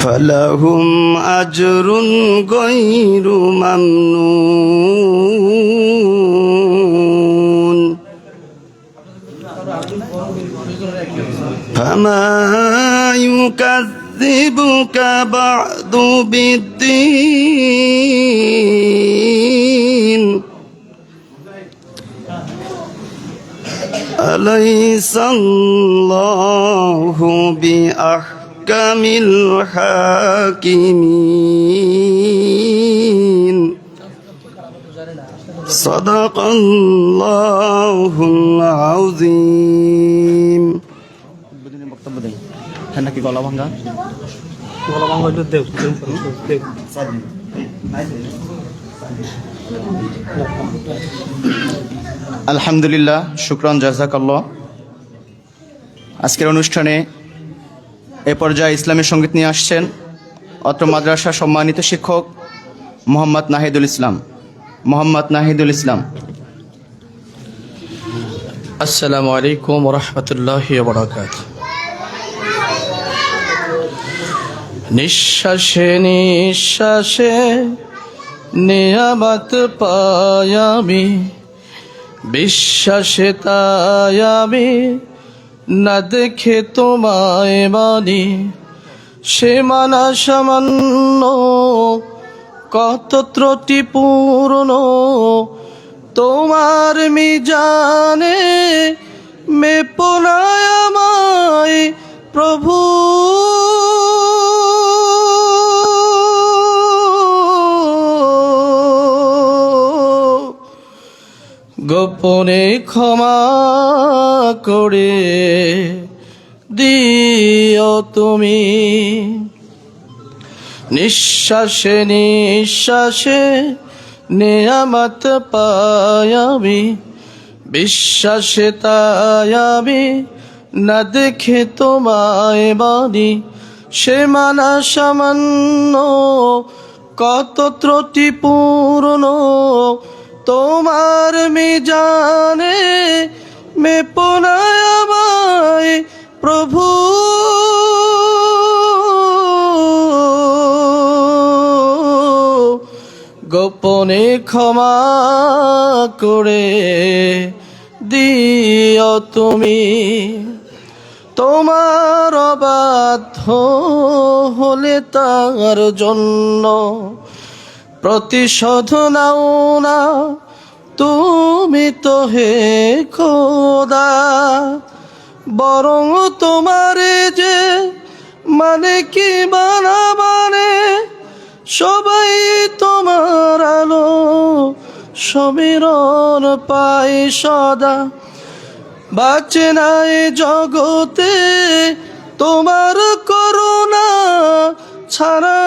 فلهم أجر غير ممنون فما يكذبك بعد بالدين أليس الله بأحكم الحاكمين صدق الله العظيم বক্তব্য দেই হ্যাঁ নাকি গলা ভাঙা হইলো দেও আলহামদুলিল্লাহ, শুকরান, জাযাকাল্লাহ। আজকের অনুষ্ঠানে এ পর্যায়ে ইসলামী সঙ্গীত নিয়ে আসছেন অত্র মাদ্রাসার সম্মানিত শিক্ষক মোহাম্মদ নাহিদুল ইসলাম। আসসালামু আলাইকুম ওয়া রাহমাতুল্লাহি ওয়া বারাকাতুহু। নিঃশ্বাসে নিঃশ্বাসে নিয়ামত পাই আমি, বিশ্বাসে তাই আমি না দেখে তোমায় মানি। সে মানা সামান্য কত ত্রুটিপূর্ণ তোমার মিজানে মেপো না আমায় প্রভু। গোপনে ক্ষমা করে দিও তুমি। নিঃশ্বাসে নিঃশ্বাসে নিয়ামত পাই আমি, বিশ্বাসে তাই আমি না দেখে তোমায় মানি। সে মানা সামান্য কত ত্রুটিপূর্ণ তোমার মিজানে মেপো না আমায় প্রভু। গোপনে ক্ষমা করে দিও তুমি। তোমার অবাধ্য হলে তার জন্য প্রতিশোধ নাও না তুমি তো হে খোদা। বরং তোমারে যে মানে কি মানা মানে সবাই তোমার আলো সমীরণ পাই সদা। বাঁচে না এ জগতে তোমার করুণা ছাড়া।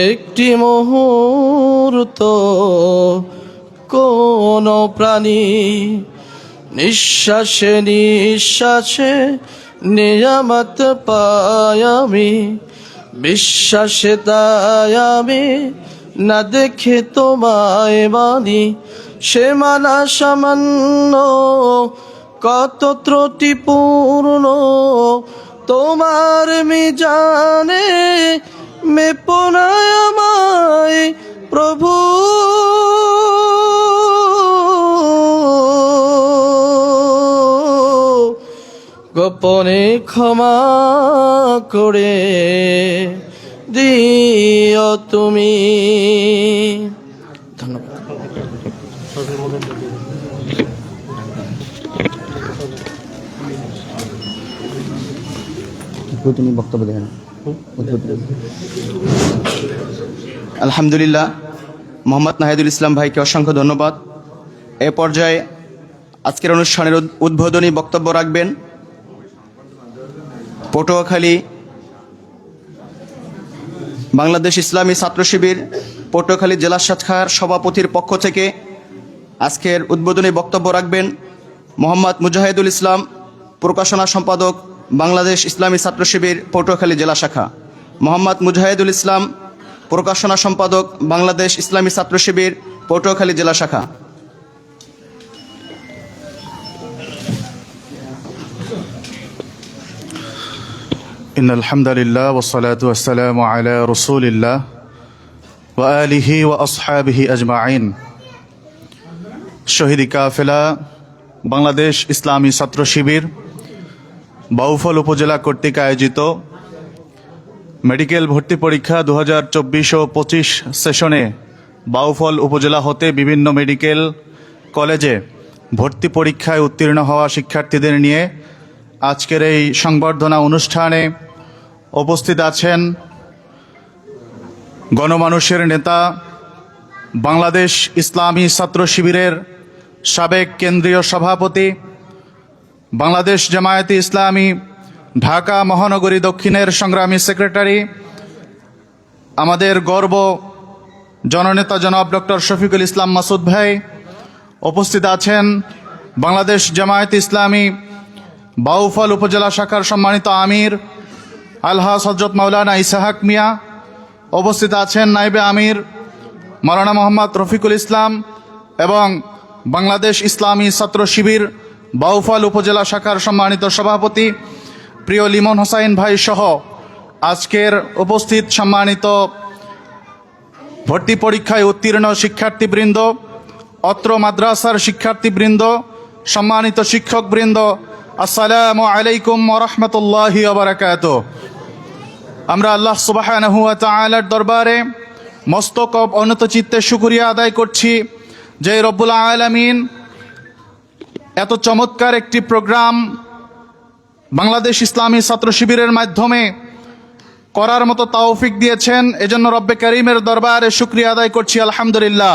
একটি মুহূর্ত কোন প্রাণী নিঃশ্বাসে নিঃশ্বাসে নিয়ামত পাই আমি, বিশ্বাসে তাই আমি না দেখে তোমায় মানি। সে মানা সামান্য কত ত্রুটিপূর্ণ তোমার মিজানে মেপো না আমায় প্রভু। গোপনে ক্ষমা করে দিও তুমি। ধন্যবাদ। তিনি বক্তব্য দেন। আলহামদুলিল্লাহ, মোহাম্মদ নাহিদুল ইসলাম ভাইকে অসংখ্য ধন্যবাদ। এ পর্যায়ে আজকের অনুষ্ঠানের উদ্বোধনী বক্তব্য রাখবেন পটুয়াখালী বাংলাদেশ ইসলামী ছাত্র শিবির পটুয়াখালী জেলা শাখার সভাপতির পক্ষ থেকে আজকের উদ্বোধনী বক্তব্য রাখবেন মোহাম্মদ মুজাহিদুল ইসলাম, প্রকাশনা সম্পাদক বাংলাদেশ ইসলামী ছাত্র শিবির পটুয়াখালী জেলা শাখা। মোহাম্মদ মুজাহিদুল ইসলাম, প্রকাশনা সম্পাদক বাংলাদেশ ইসলামী ছাত্র শিবির পটুয়াখালী জেলা শাখা। إن الحمد لله والصلاة والسلام على رسول الله وآله وأصحابه أجمعين শহীদ কাফেলা বাংলাদেশ ইসলামী ছাত্র শিবির বাউফল উপজেলা কর্তৃক আয়োজিত মেডিকেল ভর্তি পরীক্ষা 2024 ও 25 সেশনে বাউফল উপজেলা হতে বিভিন্ন মেডিকেল কলেজে ভর্তি পরীক্ষায় উত্তীর্ণ হওয়া শিক্ষার্থীদের নিয়ে আজকের এই সংবর্ধনা অনুষ্ঠানে উপস্থিত আছেন গণমানুষের নেতা বাংলাদেশ ইসলামী ছাত্র শিবিরের সাবেক কেন্দ্রীয় সভাপতি, বাংলাদেশ জামায়াতে ইসলামী ঢাকা মহানগরী দক্ষিণের সংগ্রামী সেক্রেটারি, আমাদের গর্ব জননেতা জনাব ডক্টর শফিকুল ইসলাম মাসুদ ভাই। উপস্থিত আছেন বাংলাদেশ জামায়াতে ইসলামী বাউফল উপজেলা শাখার সম্মানিত আমির আলহাজ হযরত মাওলানা ইসহাক মিয়া। উপস্থিত আছেন নাইবে আমির মাওলানা মোহাম্মদ রফিকুল ইসলাম এবং বাংলাদেশ ইসলামী ছাত্র শিবির বাউফল উপজেলা শাখার সম্মানিত সভাপতি প্রিয় লিমন হোসাইন ভাই সহ আজকের উপস্থিত সম্মানিত ভর্তি পরীক্ষায় উত্তীর্ণ শিক্ষার্থীবৃন্দ, অত্র মাদ্রাসার শিক্ষার্থীবৃন্দ, সম্মানিত শিক্ষকবৃন্দ, আসসালামু আলাইকুম ওয়া রাহমাতুল্লাহি ওয়া বারাকাতুহু। আমরা আল্লাহ সুবহানাহু ওয়া তাআলার দরবারে মস্তক অনত চিত্তে শুকরিয়া আদায় করছি যে রব্বুল আলামিন এত চমৎকার একটি প্রোগ্রাম বাংলাদেশ ইসলামী ছাত্র শিবিরের মাধ্যমে করার মতো তৌফিক দিয়েছেন। এজন্য রব্বে করিমের দরবারে শুকরিয়া আদায় করছি আলহামদুলিল্লাহ।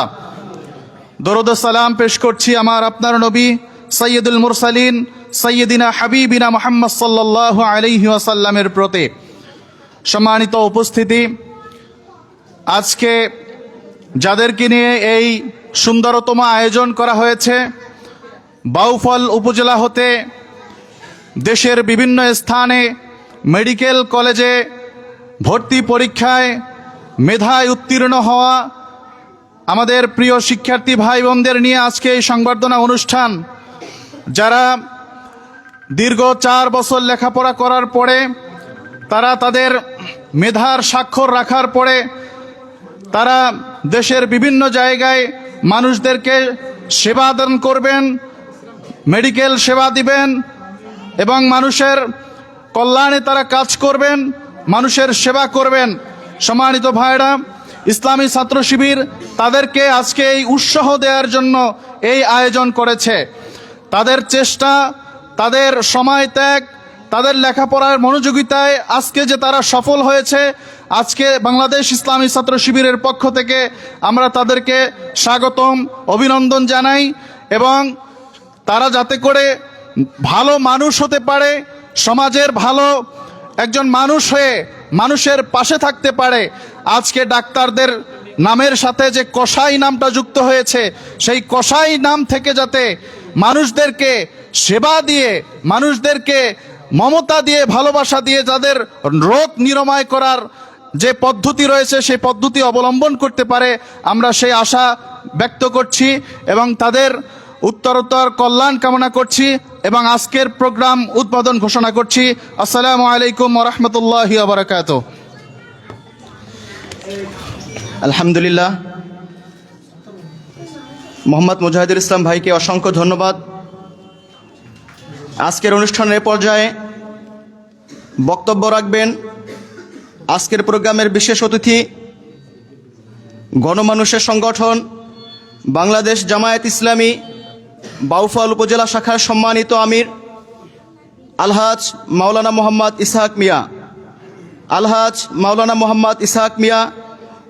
দরুদ ও সালাম পেশ করছি আমার আপনার নবী সাইয়্যিদুল মুরসালিন সাইয়্যিদিনা হাবিবিনা মুহাম্মদ সাল্লাল্লাহু আলাইহি ওয়াসাল্লামের প্রতি। সম্মানিত উপস্থিতি, আজকে যাদেরকে নিয়ে এই সুন্দরতম আয়োজন করা হয়েছে, বাউফল উপজেলা হতে দেশের বিভিন্ন স্থানে মেডিকেল কলেজে ভর্তি পরীক্ষায় মেধায় উত্তীর্ণ হওয়া আমাদের প্রিয় শিক্ষার্থী ভাই বোনদের নিয়ে আজকে এই সংবর্ধনা অনুষ্ঠান। যারা দীর্ঘ 4 বছর লেখাপড়া করার পরে তারা তাদের মেধার স্বাক্ষর রাখার পরে তারা দেশের বিভিন্ন জায়গায় মানুষদেরকে সেবা দান করবেন, মেডিকেল সেবা দিবেন এবং মানুষের কল্যাণে তারা কাজ করবেন, মানুষের সেবা করবেন। সম্মানিত ভাইরা, ইসলামী ছাত্র শিবির তাদেরকে আজকে এই উৎসাহ দেওয়ার জন্য এই আয়োজন করেছে। তাদের চেষ্টা, তাদের সময় ত্যাগ, তাদের লেখাপড়ার মনোযোগিতায় আজকে যে তারা সফল হয়েছে, আজকে বাংলাদেশ ইসলামী ছাত্র শিবিরের পক্ষ থেকে আমরা তাদেরকে স্বাগতম, অভিনন্দন জানাই এবং তারা যাতে করে ভালো মানুষ হতে পারে, সমাজের ভালো একজন মানুষ হয়ে মানুষের পাশে থাকতে পারে। আজকে ডাক্তারদের নামের সাথে যে কসাই নামটা যুক্ত হয়েছে, সেই কসাই নাম থেকে যাতে মানুষদেরকে সেবা দিয়ে, মানুষদেরকে মমতা দিয়ে, ভালোবাসা দিয়ে যাদের রোগ নিরাময় করার যে পদ্ধতি রয়েছে সেই পদ্ধতি অবলম্বন করতে পারে, আমরা সেই আশা ব্যক্ত করছি এবং তাদের উত্তরোত্তর কল্যাণ কামনা করছি এবং আজকের প্রোগ্রাম উদ্বোধন ঘোষণা করছি। আসসালামু আলাইকুম ওয়া রাহমাতুল্লাহি ওয়া বারাকাতুহু। আলহামদুলিল্লাহ, মোহাম্মদ মুজাহিদুল ইসলাম ভাইকে অসংখ্য ধন্যবাদ। আজকের অনুষ্ঠানের পর্যায়ে বক্তব্য রাখবেন আজকের প্রোগ্রামের বিশেষ অতিথি, গণমানুষের সংগঠন বাংলাদেশ জামায়াত ইসলামী বাউফল উপজেলা শাখার সম্মানিত আমির আলহাজ মাওলানা মোহাম্মদ ইসহাক মিয়া। আলহাজ মাওলানা মোহাম্মদ ইসহাক মিয়া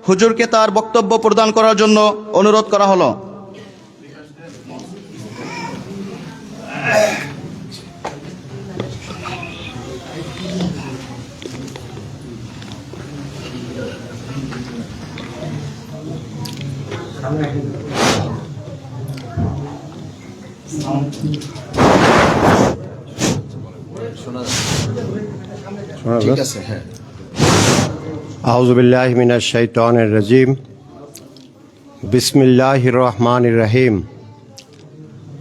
হুজুরকে তার বক্তব্য প্রদান করার জন্য অনুরোধ করা হলো। ঠিক আছে, হ্যাঁ। আউযু বিল্লাহি মিনাশ শাইতানির রাজিম। বিসমিল্লাহির রহমানির রহিম।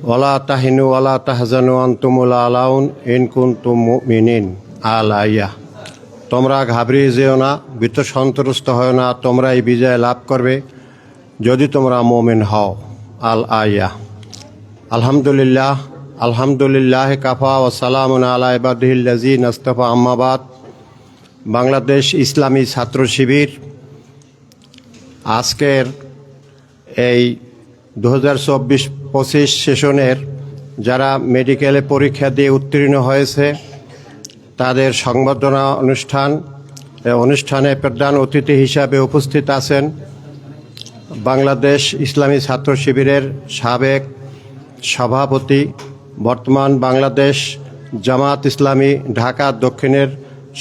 ওয়ালা তাহিনু ওয়ালা তাহজানু আনতুমুল আলাউন ইন কুনতুম মুমিনিন আল আইয়া। তোমরা ঘাবড়িয়ে যেও না, ভীত সন্ত্রস্ত হয় না, তোমরা এই বিজয় লাভ করবে যদি তোমরা মুমিন হও। আল আইয়া। আলহামদুলিল্লাহ, আলহামদুলিল্লাহ কাফা ওয়া সালামুন আলা ইবাদিহিল্লাযিনা ইসতাফা, আম্মা বাদ। বাংলাদেশ ইসলামী ছাত্র শিবির আজকের এই 2024-25 সেশনের যারা মেডিকেলে পরীক্ষা দিয়ে উত্তীর্ণ হয়েছে তাদের সংবর্ধনা অনুষ্ঠানে প্রধান অতিথি হিসাবে উপস্থিত আছেন বাংলাদেশ ইসলামী ছাত্র শিবিরের সাবেক সভাপতি, বর্তমান বাংলাদেশ জামাত ইসলামী ঢাকা দক্ষিণের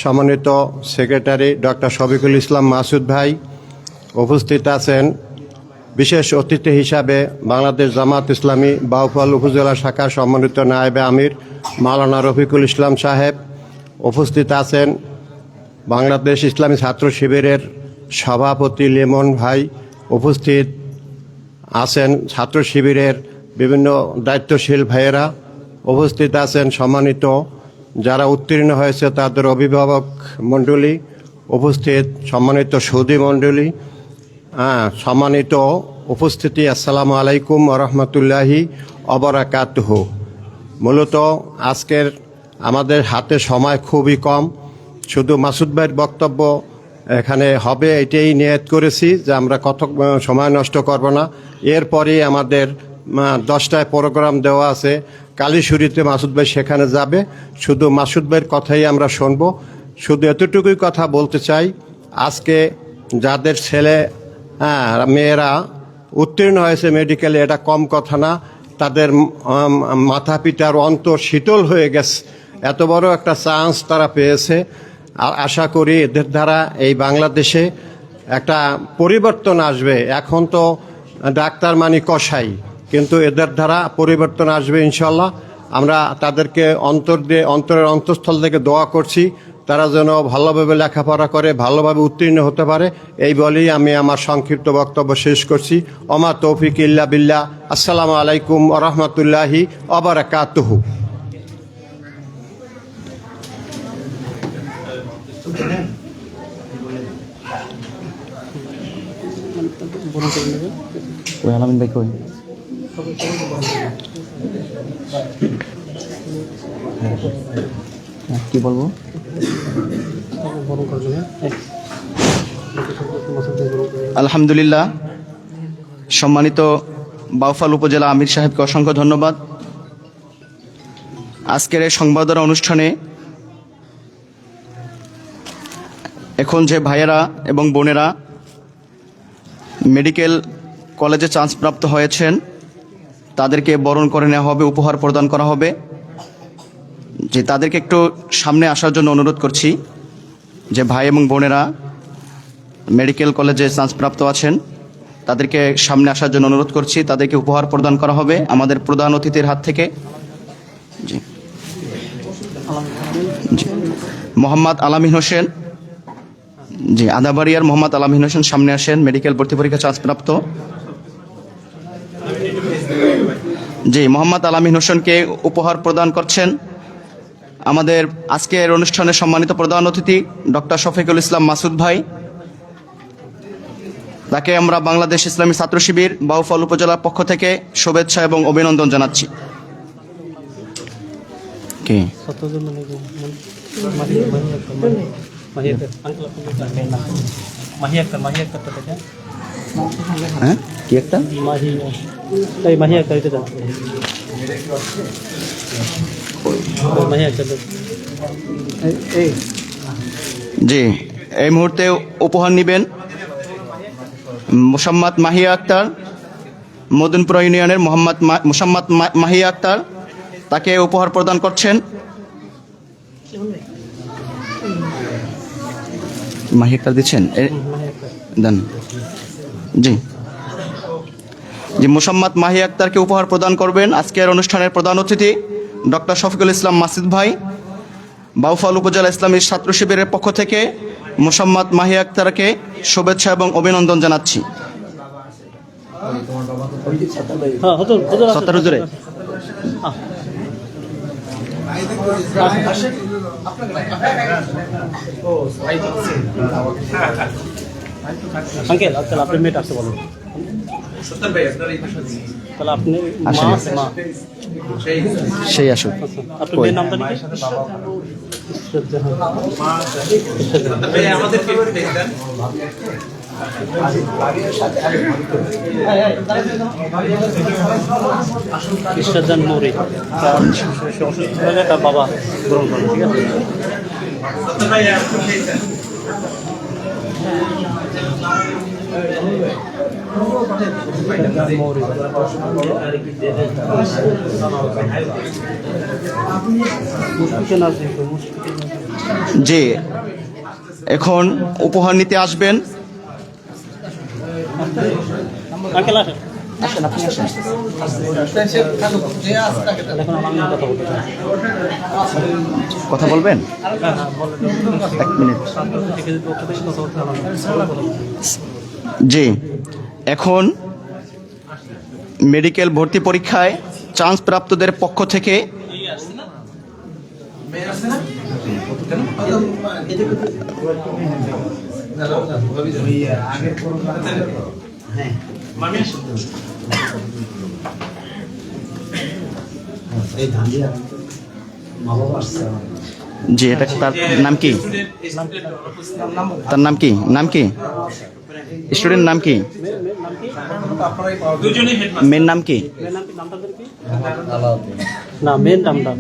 সমন্বিত সেক্রেটারি ডক্টর শফিকুল ইসলাম মাসুদ ভাই। উপস্থিত আছেন বিশেষ অতিথি হিসাবে বাংলাদেশ জামাত ইসলামী বাউফল উপজেলা শাখার সমন্বিত নায়েবে আমির মাওলানা রফিকুল ইসলাম সাহেব। উপস্থিত আছেন বাংলাদেশ ইসলামী ছাত্র শিবিরের সভাপতি লিমন ভাই। উপস্থিত আছেন ছাত্র শিবিরের বিভিন্ন দায়িত্বশীল ভাইয়েরা। উপস্থিত আছেন সম্মানিত যারা উত্তীর্ণ হয়েছে তাদের অভিভাবক মণ্ডলী। উপস্থিত সম্মানিত সৌদি মণ্ডলী, সম্মানিত উপস্থিতি, আসসালামু আলাইকুম ওয়া রাহমাতুল্লাহি ওয়া বারাকাতুহু। মূলত আজকের আমাদের হাতে সময় খুবই কম, শুধু মাসুদ ভাইয়ের বক্তব্য এখানে হবে এটাই নিয়ত করেছি যে আমরা কত সময় নষ্ট করব না। এরপরে আমাদের 10টায় প্রোগ্রাম দেওয়া আছে কালীশুরিতে, মাসুদ ভাই সেখানে যাবে। শুধু মাসুদ ভাইয়ের কথাই আমরা শুনব। শুধু এতটুকুই কথা বলতে চাই, আজকে যাদের ছেলে মেয়েরা উত্তীর্ণ হয়েছে মেডিকেলে, এটা কম কথা না। তাদের মাথা পিতার অন্তর শীতল হয়ে গেছে, এত বড় একটা চান্স তারা পেয়েছে। আর আশা করি এদের দ্বারা এই বাংলাদেশে একটা পরিবর্তন আসবে। এখন তো ডাক্তার মানি কসাই, কিন্তু এদের দ্বারা পরিবর্তন আসবে ইনশাল্লাহ। আমরা তাদেরকে অন্তরের অন্তঃস্থল থেকে দোয়া করছি তারা যেন ভালোভাবে লেখাপড়া করে ভালোভাবে উত্তীর্ণ হতে পারে। এই বলেই আমি আমার সংক্ষিপ্ত বক্তব্য শেষ করছি। ওমা তৌফিক ইল্লা বিল্লাহ। আসসালামু আলাইকুম ওয়া রাহমাতুল্লাহি ওয়া বারাকাতুহু। কি বলবো? আলহামদুলিল্লাহ, সম্মানিত বাউফল উপজেলা আমির সাহেবকে অসংখ্য ধন্যবাদ। আজকের এই সংবর্ধনা অনুষ্ঠানে এখন যে ভাইয়েরা এবং বোনেরা মেডিকেল কলেজে চান্সপ্রাপ্ত হয়েছেন তাদেরকে বরণ করে নেওয়া হবে, উপহার প্রদান করা হবে। যে তাদেরকে একটু সামনে আসার জন্য অনুরোধ করছি। যে ভাই এবং বোনেরা মেডিকেল কলেজে চান্সপ্রাপ্ত আছেন তাদেরকে সামনে আসার জন্য অনুরোধ করছি। তাদেরকে উপহার প্রদান করা হবে আমাদের প্রধান অতিথির হাত থেকে। জি, মোহাম্মদ আলামিন হোসেন, জি আদাবাড়িয়ার মোহাম্মদ আলামিন হোসেন সামনে আসেন, মেডিকেল ভর্তি পরীক্ষা চান্সপ্রাপ্ত। জি, মোহাম্মদ আলামিন হোসেনকে উপহার প্রদান করছেন আমাদের আজকের অনুষ্ঠানের সম্মানিত প্রধান অতিথি ডক্টর শফিকুল ইসলাম মাসুদ ভাই। তাকে আমরা বাংলাদেশ ইসলামী ছাত্র শিবির বাউফল উপজেলার পক্ষ থেকে শুভেচ্ছা এবং অভিনন্দন জানাচ্ছি। কি একটা জি, এই মুহূর্তে উপহার নেবেন মোসাম্মদ মাহিয়া আক্তার, মদনপুরা ইউনিয়নের মোসাম্মদ মাহিয়া আক্তার, তাকে উপহার প্রদান করছেন। মাহিয়া আক্তার দিচ্ছেন, দেন। জি জি, মোসাম্মদ মাহিয়া আক্তারকে উপহার প্রদান করবেন আজকের অনুষ্ঠানের প্রধান অতিথি ডক্টর শফিকুল ইসলাম মাসুদ ভাই। বাউফল উপজেলা ইসলামী ছাত্র শিবিরের পক্ষ থেকে মোসাম্মদ মাহিয়া আক্তারকে শুভেচ্ছা এবং অভিনন্দন জানাচ্ছি। আঙ্কেল আজকাল আপনার মেয়েটা আসতে বলুন তাহলে আপনি মা সেই আসুক। আপনার মেয়ের নামটা নাকি ঈশ্বরজান মৌরি অসুস্থ হলে তার বাবা গ্রহণ করেন, ঠিক আছে? জি, এখন উপহার নিতে আসবেন। আঙ্কেল আসেন, আসেন আপনি আসেন। এখন আমার কথা বলতে চাই। কথা বলবেন? এক মিনিট। জি, এখন মেডিকেল ভর্তি পরীক্ষায় চান্স প্রাপ্তদের পক্ষ থেকে জি, এটা তার নাম কি? তার নাম কি? নাম কি? স্টুডেন্ট নাম কি? মেন নাম কি? না, মেন নামটা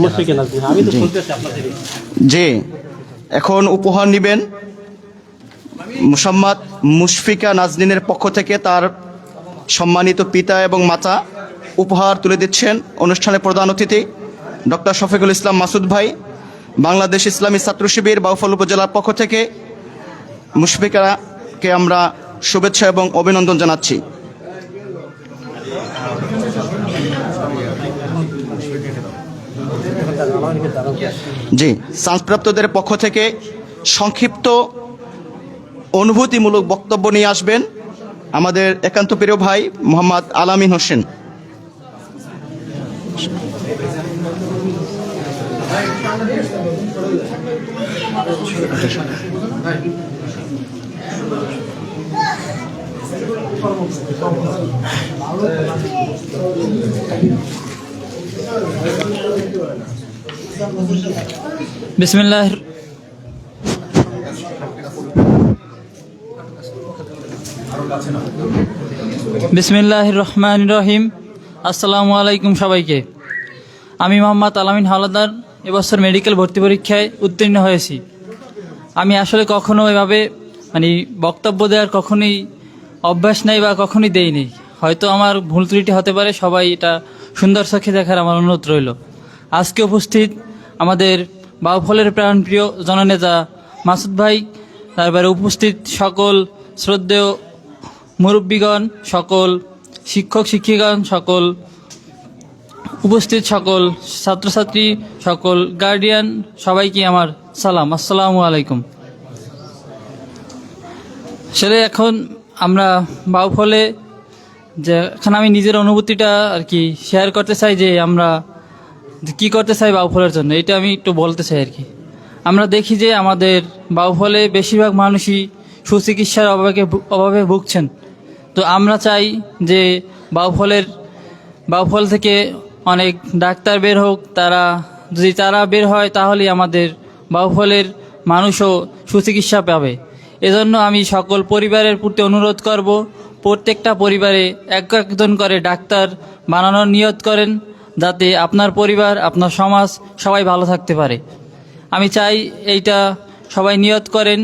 মুশফিকা নাজনীন। আমি তো বলতেছি আপনাদের। জি, এখন উপহার নেবেন মোসাম্মদ মুশফিকা নাজনীনের পক্ষ থেকে। তার সম্মানিত পিতা এবং মাতা উপহার তুলে দিচ্ছেন অনুষ্ঠানের প্রধান অতিথি ডক্টর শফিকুল ইসলাম মাসুদ ভাই। বাংলাদেশ ইসলামী ছাত্র শিবির বাউফল উপজেলার পক্ষ থেকে মুশফিকাকে আমরা শুভেচ্ছা এবং অভিনন্দন জানাচ্ছি। জি, চান্সপ্রাপ্তদের পক্ষ থেকে সংক্ষিপ্ত অনুভূতিমূলক বক্তব্য নিয়ে আসবেন আমাদের একান্ত প্রিয় ভাই মোহাম্মদ আলামিন হোসেন। বিসমিল্লাহ বিসমিল্লাহির রহমানির রহিম। আসসালামু আলাইকুম সবাইকে। আমি মোহাম্মদ আলামিন হাওলাদার এবছর মেডিকেল ভর্তি পরীক্ষায় উত্তীর্ণ হয়েছি। আমি আসলে কখনো এভাবে বক্তব্য দেওয়ার কখনোই অভ্যাস নেই বা কখনোই দেইনি। হয়তো আমার ভুল ত্রুটি হতে পারে, সবাই এটা সুন্দর চোখে দেখার আমার অনুরোধ রইল। আজকে উপস্থিত আমাদের বাউফলের প্রাণপ্রিয় জননেতা মাসুদ ভাই, তারপরে উপস্থিত সকল শ্রদ্ধেয় মুরব্বীগণ, সকল শিক্ষক শিক্ষিকাগণ, সকল উপস্থিত সকল ছাত্রছাত্রী, সকল গার্ডিয়ান, সবাইকে আমার সালাম, আসসালামু আলাইকুম। আসলে এখন আমরা বাউফলে যে এখন আমি নিজের অনুভূতিটা আর কি শেয়ার করতে চাই, যে আমরা কি করতে চাই বাউফলের জন্য, এটা আমি একটু বলতে চাই আর কি। আমরা দেখি যে আমাদের বাউফলে বেশিরভাগ মানুষই সুচিকিৎসার অভাবে ভুগছেন। তো আমরা চাই যে বাউফল থেকে অনেক ডাক্তার বের হোক। যদি তারা বের হয় তাহলেই আমাদের বাউফলের মানুষও সুচিকিৎসা পাবে। এজন্য আমি সকল পরিবারের প্রতি অনুরোধ করব, প্রত্যেকটা পরিবারে একজন করে ডাক্তার বানানোর নিয়ত করেন, যাতে আপনার পরিবার, আপনার সমাজ সবাই ভালো থাকতে পারে। আমি চাই এইটা সবাই নিয়ত করেন।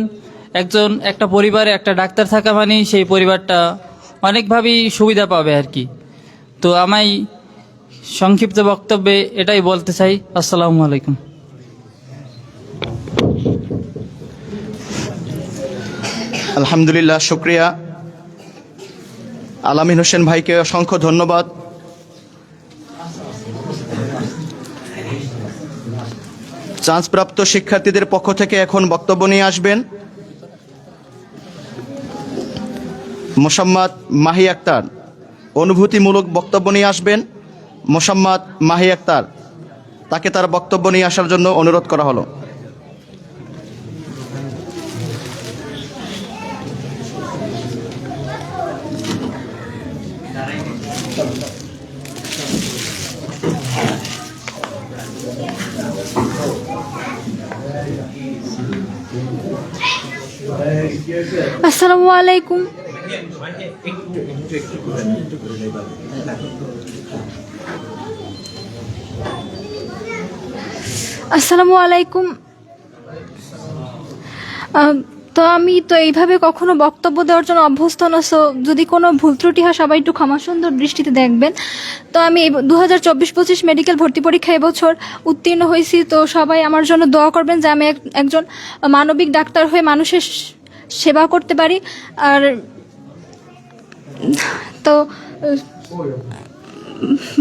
একটা পরিবারে একটা ডাক্তার থাকা মানেই সেই পরিবারটা অনেকভাবেই সুবিধা পাবে আর কি। তো আমি সংক্ষিপ্ত বক্তব্যে এটাই বলতে চাই। আসসালামু আলাইকুম। আলহামদুলিল্লাহ, শুক্রিয়া। আলামিন হোসেন ভাইকে অসংখ্য ধন্যবাদ। চান্সপ্রাপ্ত শিক্ষার্থীদের পক্ষ থেকে এখন বক্তব্য নিয়ে আসবেন মোসাম্মদ মাহি আক্তার। অনুভূতিমূলক বক্তব্য নিয়ে আসবেন মোসাম্মদ মাহি আক্তার, তাকে তার বক্তব্য নিয়ে আসার জন্য অনুরোধ করা হলো। আসসালামু আলাইকুম। আসসালামু আলাইকুম। তো আমি তো এইভাবে কখনো বক্তব্য দেওয়ার জন্য অভ্যস্ত না, সো যদি কোনো ভুল ত্রুটি হয় সবাই একটু ক্ষমা সুন্দর দৃষ্টিতে দেখবেন। তো আমি 2024-25 মেডিকেল ভর্তি পরীক্ষা এবছর উত্তীর্ণ হয়েছি, তো সবাই আমার জন্য দোয়া করবেন যে আমি একজন মানবিক ডাক্তার হয়ে মানুষের সেবা করতে পারি। আর তো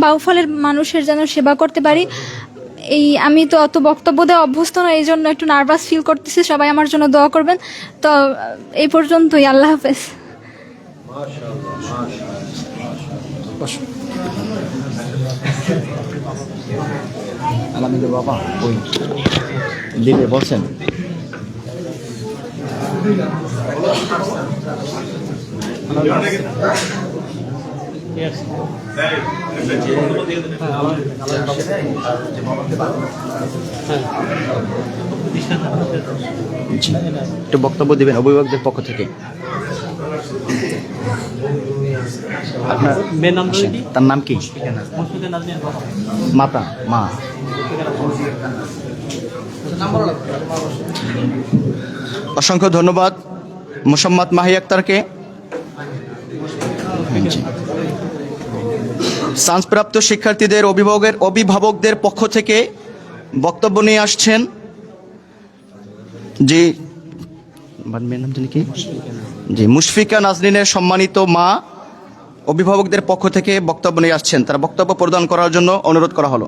বাউফলের মানুষের যেন সেবা করতে পারি। আমি তো অত বক্তব্য দেওয়া অভ্যস্ত না, এই জন্য একটু নার্ভাস ফিল করতেছি। সবাই আমার জন্য দোয়া করবেন। তো এই পর্যন্তই, আল্লাহ হাফেজ। আলহামদুলিল্লাহ বাবা, ওই দিলে বলছেন একটু বক্তব্য দিবেন অভিভাবকদের পক্ষ থেকে। আপনার মেয়ের নাম কি? তার নাম কি? মাতা মা। অসংখ্য ধন্যবাদ মোসাম্মদ মাহি আক্তারকে। চান্সপ্রাপ্ত শিক্ষার্থীদের অভিভাবকদের পক্ষ থেকে বক্তব্য নিয়ে আসছেন জি মুশফিকা নাজনীনের সম্মানিত মা। অভিভাবকদের পক্ষ থেকে বক্তব্য নিয়ে আসছেন, তার বক্তব্য প্রদান করার জন্য অনুরোধ করা হলো।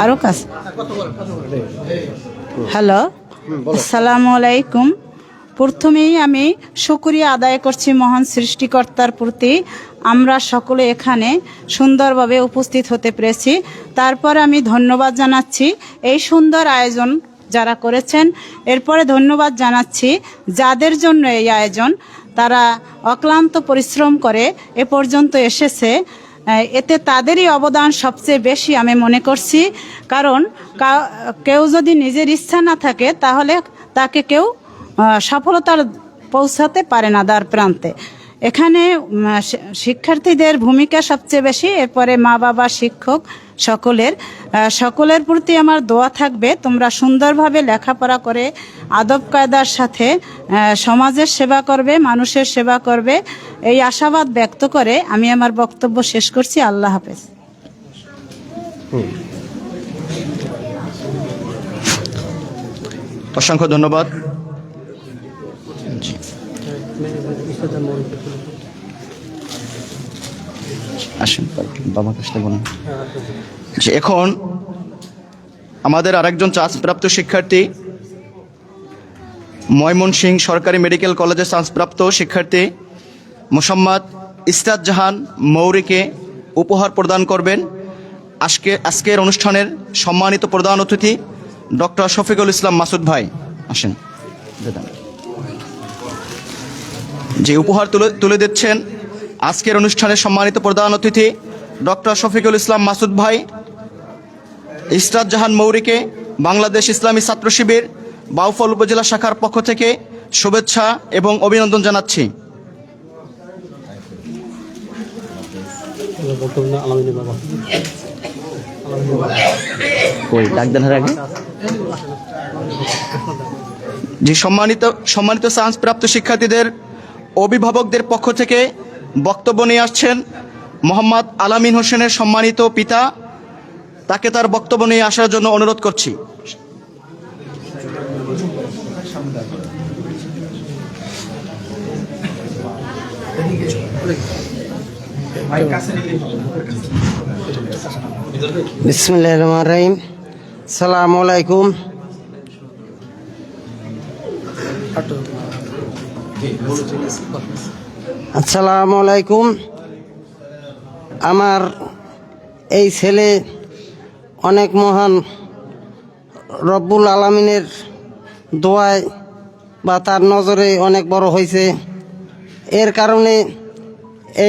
আরো কাছে। হ্যালো, আসসালামু আলাইকুম। প্রথমেই আমি শুকরিয়া আদায় করছি মহান সৃষ্টিকর্তার প্রতি, আমরা সকলে এখানে সুন্দরভাবে উপস্থিত হতে পেরেছি। তারপর আমি ধন্যবাদ জানাচ্ছি এই সুন্দর আয়োজন যারা করেছেন। এরপরে ধন্যবাদ জানাচ্ছি যাদের জন্য এই আয়োজন, তারা অক্লান্ত পরিশ্রম করে এ পর্যন্ত এসেছে। এতে তাদেরই অবদান সবচেয়ে বেশি আমি মনে করছি, কারণ কেউ যদি নিজের ইচ্ছা না থাকে তাহলে তাকে কেউ সফলতার পৌঁছাতে পারে না দ্বার প্রান্তে। এখানে শিক্ষার্থীদের ভূমিকা সবচেয়ে বেশি, এরপরে মা বাবা শিক্ষক সকলের প্রতি আমার দোয়া থাকবে তোমরা সুন্দরভাবে লেখাপড়া করে আদব কায়দার সাথে সমাজের সেবা করবে, মানুষের সেবা করবে, এই আশাবাদ ব্যক্ত করে আমি আমার বক্তব্য শেষ করছি। আল্লাহ হাফেজ। অসংখ্য ধন্যবাদ। আসেন বাবা কাছে বলুন। এখন আমাদের আরেকজন চান্সপ্রাপ্ত শিক্ষার্থী, ময়মনসিংহ সরকারি মেডিকেল কলেজের চান্সপ্রাপ্ত শিক্ষার্থী মোসাম্মদ ইসরাত জাহান মৌরিকে উপহার প্রদান করবেন আজকের অনুষ্ঠানের সম্মানিত প্রধান অতিথি ডক্টর শফিকুল ইসলাম মাসুদ ভাই। আসেন, যে উপহার তুলে দিচ্ছেন আজকের অনুষ্ঠানের সম্মানিত প্রধান অতিথি ডক্টর শফিকুল ইসলাম মাসুদ ভাই ইসরাত জাহান মৌরিকে বাংলাদেশ ইসলামী ছাত্র শিবির বাউফল উপজেলা শাখার পক্ষ থেকে শুভেচ্ছা এবং অভিনন্দন জানাচ্ছি। যে সম্মানিত চান্সপ্রাপ্ত শিক্ষার্থীদের অভিভাবকদের পক্ষ থেকে বক্তব্য নিয়ে আসছেন মোহাম্মদ আলামিন হোসেনের সম্মানিত পিতা, তাকে তার বক্তব্য নিয়ে আসার জন্য অনুরোধ করছি। বিসমিল্লাহির রহমানির রহিম। আসসালামু আলাইকুম। আসসালামু আলাইকুম। আমার এই ছেলে অনেক মহান রব্বুল আলামিনের দোয়ায় বা তার নজরে অনেক বড় হয়েছে। এর কারণে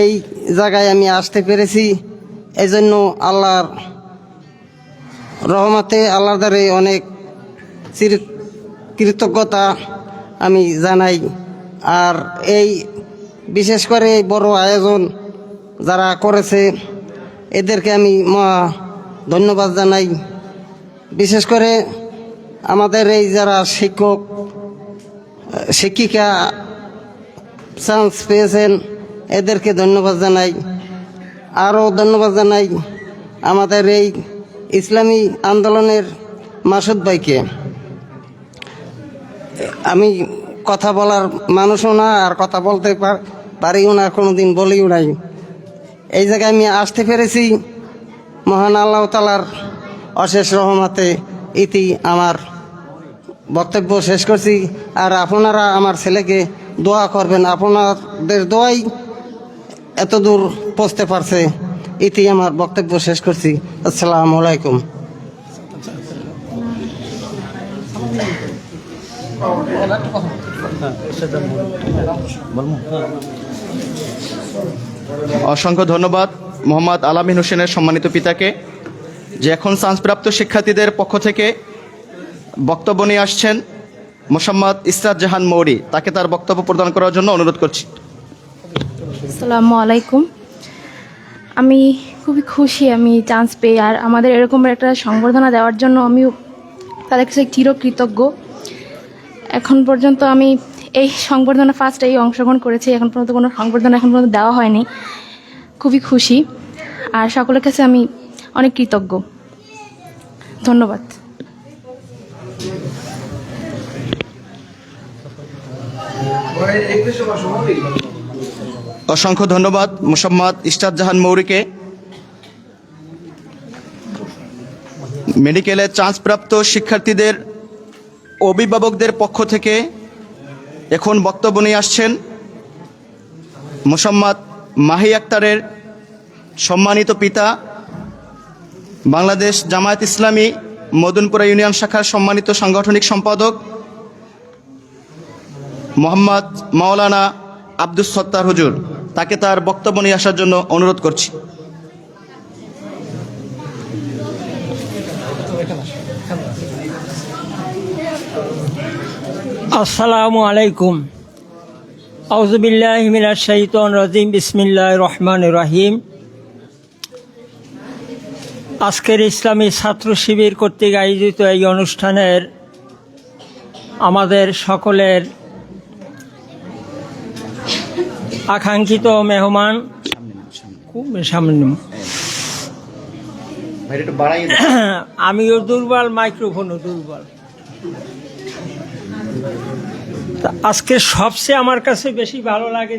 এই জায়গায় আমি আসতে পেরেছি। এই জন্য আল্লাহর রহমতে আল্লাহর দ্বারে অনেক কৃতজ্ঞতা আমি জানাই। আর এই বিশেষ করে বড় আয়োজন যারা করেছে এদেরকে আমি ধন্যবাদ জানাই। বিশেষ করে আমাদের এই যারা শিক্ষক শিক্ষিকা চান্স পেয়েছেন এদেরকে ধন্যবাদ জানাই। আরও ধন্যবাদ জানাই আমাদের এই ইসলামী আন্দোলনের মাসুদ ভাইকে। আমি কথা বলার মানুষও না, আর কথা বলতে পারিও না, কোনোদিন বলিও নাই। এই জায়গায় আমি আসতে পেরেছি মহান আল্লাহ তাআলার অশেষ রহমতে। ইতি আমার বক্তব্য শেষ করছি। আর আপনারা আমার ছেলেকে দোয়া করবেন, আপনাদের দোয়াই এত দূর পৌঁছতে পারছে। ইতি আমার বক্তব্য শেষ করছি। আসসালামু আলাইকুম। অসংখ্য ধন্যবাদ মোহাম্মদ আলামিন হোসেনের সম্মানিত পিতাকে, যে এখন চান্সপ্রাপ্ত শিক্ষার্থীদের পক্ষ থেকে বক্তব্য নিয়ে আসছেন মোসাম্মদ ইসরাত জাহান মৌরি। তাকে তার বক্তব্য প্রদান করার জন্য অনুরোধ করছি। আসসালামু আলাইকুম। আমি খুবই খুশি আমি চান্স পেয়ে, আর আমাদের এরকম একটা সংবর্ধনা দেওয়ার জন্য আমিও তাদের কাছে চিরকৃতজ্ঞ। এখন পর্যন্ত আমি এই সংবর্ধনা ফার্স্টেই অংশগ্রহণ করেছি, এখন পর্যন্ত কোনো সংবর্ধনা এখন পর্যন্ত দেওয়া হয়নি। খুবই খুশি, আর সকলের কাছে আমি অনেক কৃতজ্ঞ। ধন্যবাদ। অসংখ্য ধন্যবাদ মোসাম্মদ ইসরাত জাহান মৌরিকে। মেডিকেলে চান্সপ্রাপ্ত শিক্ষার্থীদের অভিভাবকদের পক্ষ থেকে এখন বক্তব্য নিয়ে আসছেন মোসাম্মদ মাহি আক্তারের সম্মানিত পিতা, বাংলাদেশ জামায়াত ইসলামী মদনপুরা ইউনিয়ন শাখার সম্মানিত সাংগঠনিক সম্পাদক মোহাম্মদ মাওলানা আব্দুস সত্তার হুজুর। তাকে তার বক্তব্য নিয়ে আসার জন্য অনুরোধ করছি। আসসালামু আলাইকুম। আউযু বিল্লাহি মিনাশ শাইতানির রাজিম। বিসমিল্লাহির রহমানির রহিম। আজকের ইসলামী ছাত্র শিবির কর্তৃক আয়োজিত এই অনুষ্ঠানের আমাদের সকলের আকাঙ্ক্ষিত মেহমান, আমিও দুর্বল, মাইক্রোফোনও দুর্বল। আজকে সবচেয়ে আমার কাছে বেশি ভালো লাগে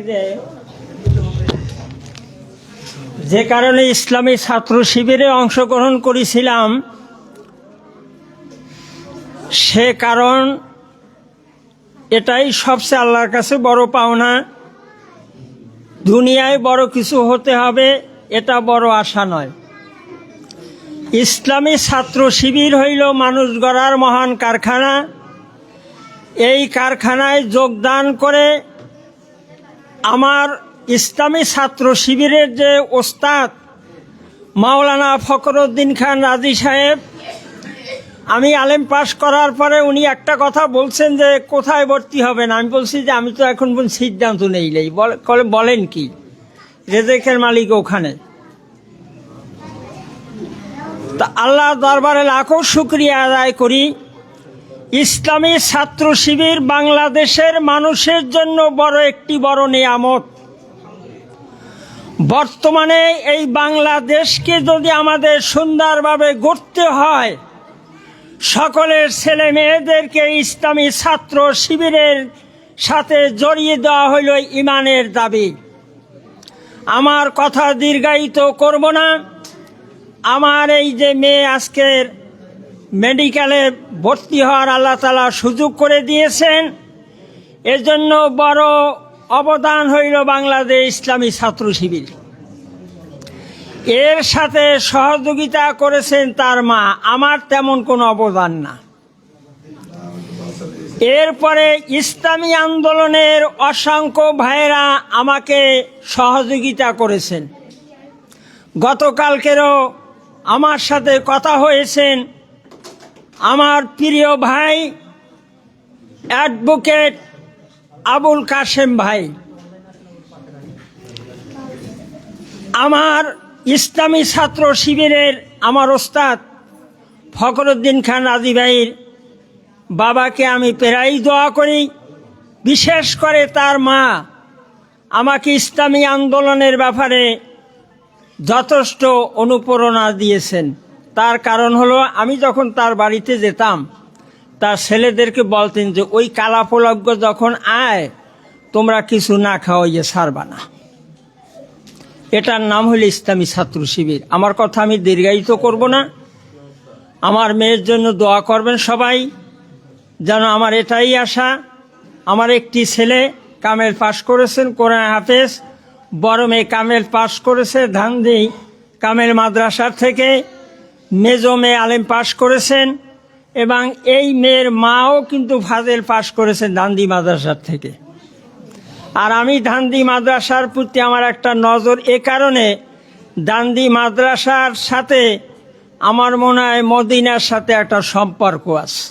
যে কারণে ইসলামী ছাত্র শিবিরে অংশগ্রহণ করেছিলাম, সে কারণ এটাই সবচেয়ে আল্লাহর কাছে বড় পাওনা। দুনিয়ায় বড় কিছু হতে হবে এটা বড় আশা নয়। ইসলামী ছাত্র শিবির হইল মানুষ গড়ার মহান কারখানা। এই কারখানায় যোগদান করে আমার ইসলামী ছাত্র শিবিরের যে ওস্তাদ মাওলানা ফখরুদ্দিন খান রাজি সাহেব, আমি আলেম পাশ করার পরে উনি একটা কথা বলছেন যে কোথায় ভর্তি হবেন। আমি বলছি যে আমি তো এখন সিদ্ধান্ত নেই। বলেন কি? রেজেকের মালিক ওখানে। তা আল্লাহ দরবারে লাখো শুকরিয়া আদায় করি। ইসলামী ছাত্র শিবির বাংলাদেশের মানুষের জন্য একটি বড় নিয়ামত। বর্তমানে এই বাংলাদেশকে যদি আমাদের সুন্দরভাবে গড়তে হয়, সকলের ছেলে মেয়েদেরকে ইসলামী ছাত্র শিবিরের সাথে জড়িয়ে দেওয়া হইল ইমানের দাবি। আমার কথা দীর্ঘায়িত করব না। আমার এই যে মেয়ে আজকের মেডিকেলে ভর্তি হওয়ার আল্লাহ তাআলা সুযোগ করে দিয়েছেন, এজন্য বড় অবদান হইল বাংলাদেশ ইসলামী ছাত্র শিবির। এর সাথে সহযোগিতা করেছেন তার মা, আমার তেমন কোনো অবদান না। এরপরে ইসলামী আন্দোলনের অসংখ্য ভাইয়েরা আমাকে সহযোগিতা করেছেন। গতকালকেরও আমার সাথে কথা হয়েছেন আমার প্রিয় ভাই অ্যাডভোকেট আবুল কাশেম ভাই, আমার ইসলামী ছাত্র শিবিরের আমার ওস্তাদ ফখরুদ্দিন খান রাজি ভাইয়ের বাবাকে আমি প্রায়ই দোয়া করি। বিশেষ করে তার মা আমাকে ইসলামী আন্দোলনের ব্যাপারে যথেষ্ট অনুপ্রেরণা দিয়েছেন। তার কারণ হলো আমি যখন তার বাড়িতে যেতাম তার ছেলেদেরকে বলতেন যে ওই কালাপলজ্ঞ যখন আয় তোমরা কিছু না খাওয়াইয়ে ছাড়বা না। এটার নাম হলো ইসলামী ছাত্র শিবির। আমার কথা আমি দীর্ঘায়িত করব না। আমার মেয়ের জন্য দোয়া করবেন সবাই, যেন আমার এটাই আশা। আমার একটি ছেলে কামেল পাশ করেছেন কোরআন হাফেজ, বড় মেয়ে কামেল পাশ করেছে ধানদি কামেল মাদ্রাসার থেকে, মেজো মেয়ে আলেম পাশ করেছেন এবং এই মেয়ের মাও কিন্তু ফাজেল পাশ করেছেন ধানদি মাদ্রাসার থেকে। আর আমি ধানদি মাদ্রাসার প্রতি আমার একটা নজর এ কারণে, ধানদি মাদ্রাসার সাথে আমার মনে হয় মদিনার সাথে একটা সম্পর্ক আছে।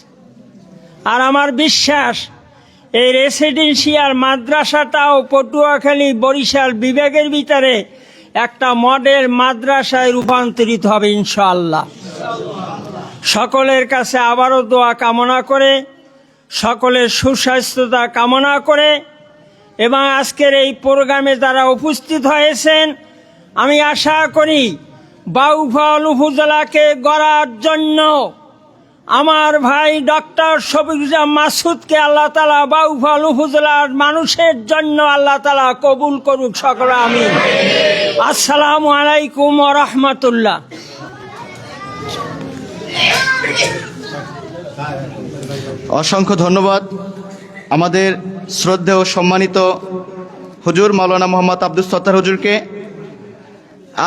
আর আমার বিশ্বাস এই রেসিডেন্সিয়াল মাদ্রাসাটাও পটুয়াখালী বরিশাল বিভাগের ভিতরে একটা মডেল মাদ্রাসায় রূপান্তরিত হবে ইনশাআল্লাহ। সকলের কাছে আবারও দোয়া কামনা করে, সকলের সুস্বাস্থ্যতা কামনা করে এবং আজকের এই প্রোগ্রামে যারা উপস্থিত হয়েছেন, আমি আশা করি বাউফল উপজেলাকে গড়ার জন্য আমার ভাই ডক্টর শফিকুল মাসুদকে আল্লাহ তাআলা বাউফল উপজেলার মানুষের জন্য আল্লাহ তাআলা কবুল করুক সকলে আমিন। আসসালামু আলাইকুম ওয়া রাহমাতুল্লাহ। অসংখ্য ধন্যবাদ আমাদের শ্রদ্ধেয় সম্মানিত হুজুর মাওলানা মোহাম্মদ আব্দুস সত্তার হুজুরকে।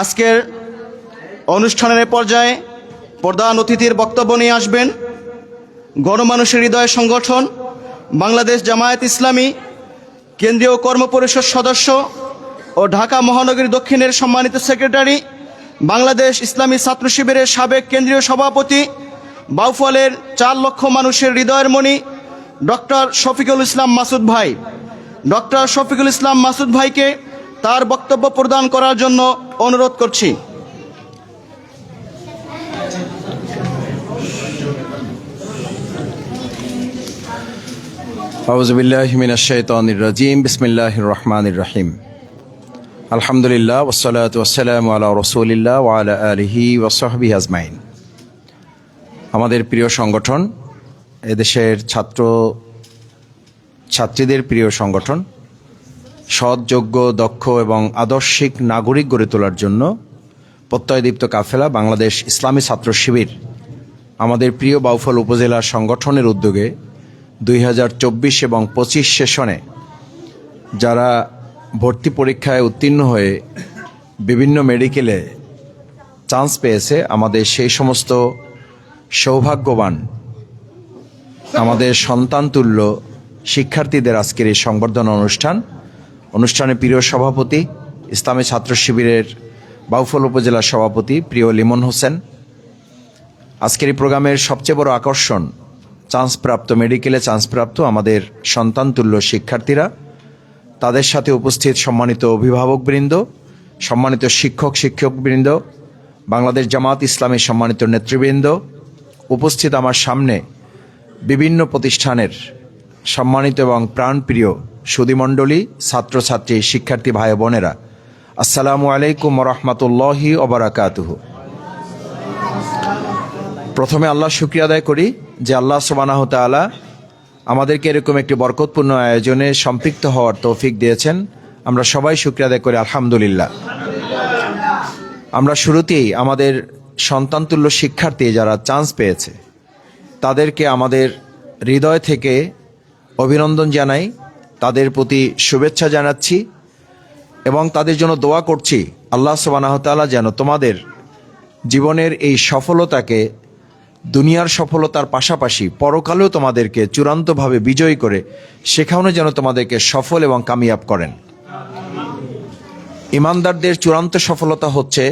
আজকের অনুষ্ঠানের পর্যায়ে প্রধান অতিথির বক্তব্য নিয়ে আসবেন গণমানুষের হৃদয় সংগঠন বাংলাদেশ জামায়াত ইসলামী কেন্দ্রীয় কর্মপরিষদ সদস্য ও ঢাকা মহানগরী দক্ষিণের সম্মানিত সেক্রেটারি, বাংলাদেশ ইসলামী ছাত্র শিবিরের সাবেক কেন্দ্রীয় সভাপতি, বাউফলের 4 লক্ষ মানুষের হৃদয়ের মণি ডক্টর শফিকুল ইসলাম মাসুদ ভাই। ডক্টর শফিকুল ইসলাম মাসুদ ভাইকে তার বক্তব্য প্রদান করার জন্য অনুরোধ করছি। আউযু বিল্লাহি মিনাশ শাইতানির রাজিম। বিসমিল্লাহির রহমানির রহিম। আলহামদুলিল্লাহ ওয়াসসালাতু ওয়াসসালামু আলা রাসূলিল্লাহ ওয়া আলা আলিহি ওয়া সাহবিহি আজমাইন। আমাদের প্রিয় সংগঠন, এদেশের ছাত্রীদের প্রিয় সংগঠন, সৎ, যোগ্য, দক্ষ এবং আদর্শিক নাগরিক গড়ে তোলার জন্য প্রত্যয়দীপ্ত কাফেলা বাংলাদেশ ইসলামী ছাত্র শিবির আমাদের প্রিয় বাউফল উপজেলা সংগঠনের উদ্যোগে 2024 এবং 25 সেশনে যারা ভর্তি পরীক্ষায় উত্তীর্ণ হয়ে বিভিন্ন মেডিকেলে চান্স পেয়েছে, আমাদের সেই সমস্ত সৌভাগ্যবান আমাদের সন্তানতুল্য শিক্ষার্থীদের আজকের এই সংবর্ধনা অনুষ্ঠানে প্রিয় সভাপতি, ইসলামী ছাত্র শিবিরের বাউফল উপজেলা সভাপতি প্রিয় লিমন হোসেন। আজকের এই প্রোগ্রামের সবচেয়ে বড় আকর্ষণ চান্সপ্রাপ্ত, মেডিকেলে চান্সপ্রাপ্ত আমাদের সন্তানতুল্য শিক্ষার্থীরা, তাদের সাথে উপস্থিত সম্মানিত অভিভাবকবৃন্দ, সম্মানিত শিক্ষকবৃন্দ, বাংলাদেশ জামাত ইসলামীর সম্মানিত নেতৃবৃন্দ, উপস্থিত আমার সামনে বিভিন্ন প্রতিষ্ঠানের সম্মানিত এবং প্রাণপ্রিয় সুধীমণ্ডলী, ছাত্রছাত্রী, শিক্ষার্থী ভাই বোনেরা, আসসালামু আলাইকুম ওয়া রাহমাতুল্লাহি ওয়া বারাকাতুহু। প্রথমে আল্লাহ শুকরিয়া আদায় করি যে আল্লাহ সুবহানাহু ওয়া তাআলা আমাদেরকে এরকম একটি বরকতপূর্ণ আয়োজনে সম্পৃক্ত হওয়ার তৌফিক দিয়েছেন। আমরা সবাই শুকরিয়া আদায় করি আলহামদুলিল্লাহ। আমরা শুরুতেই আমাদের সন্তানতুল্য শিক্ষার্থী যারা চান্স পেয়েছে তাদেরকে আমাদের হৃদয় থেকে অভিনন্দন জানাই তাদের প্রতি শুভেচ্ছা জানাচ্ছি এবং তাদের জন্য দোয়া করছি আল্লাহ সুবহানাহু ওয়া তাআলা যেন তোমাদের জীবনের এই সফলতাকে দুনিয়ার সফলতার পাশাপাশি পরকালেও তোমাদেরকে চূড়ান্তভাবে বিজয়ী করে সেখানে যেন তোমাদেরকে সফল এবং কামিয়াব করেন। ইমানদারদের চূড়ান্ত সফলতা হচ্ছে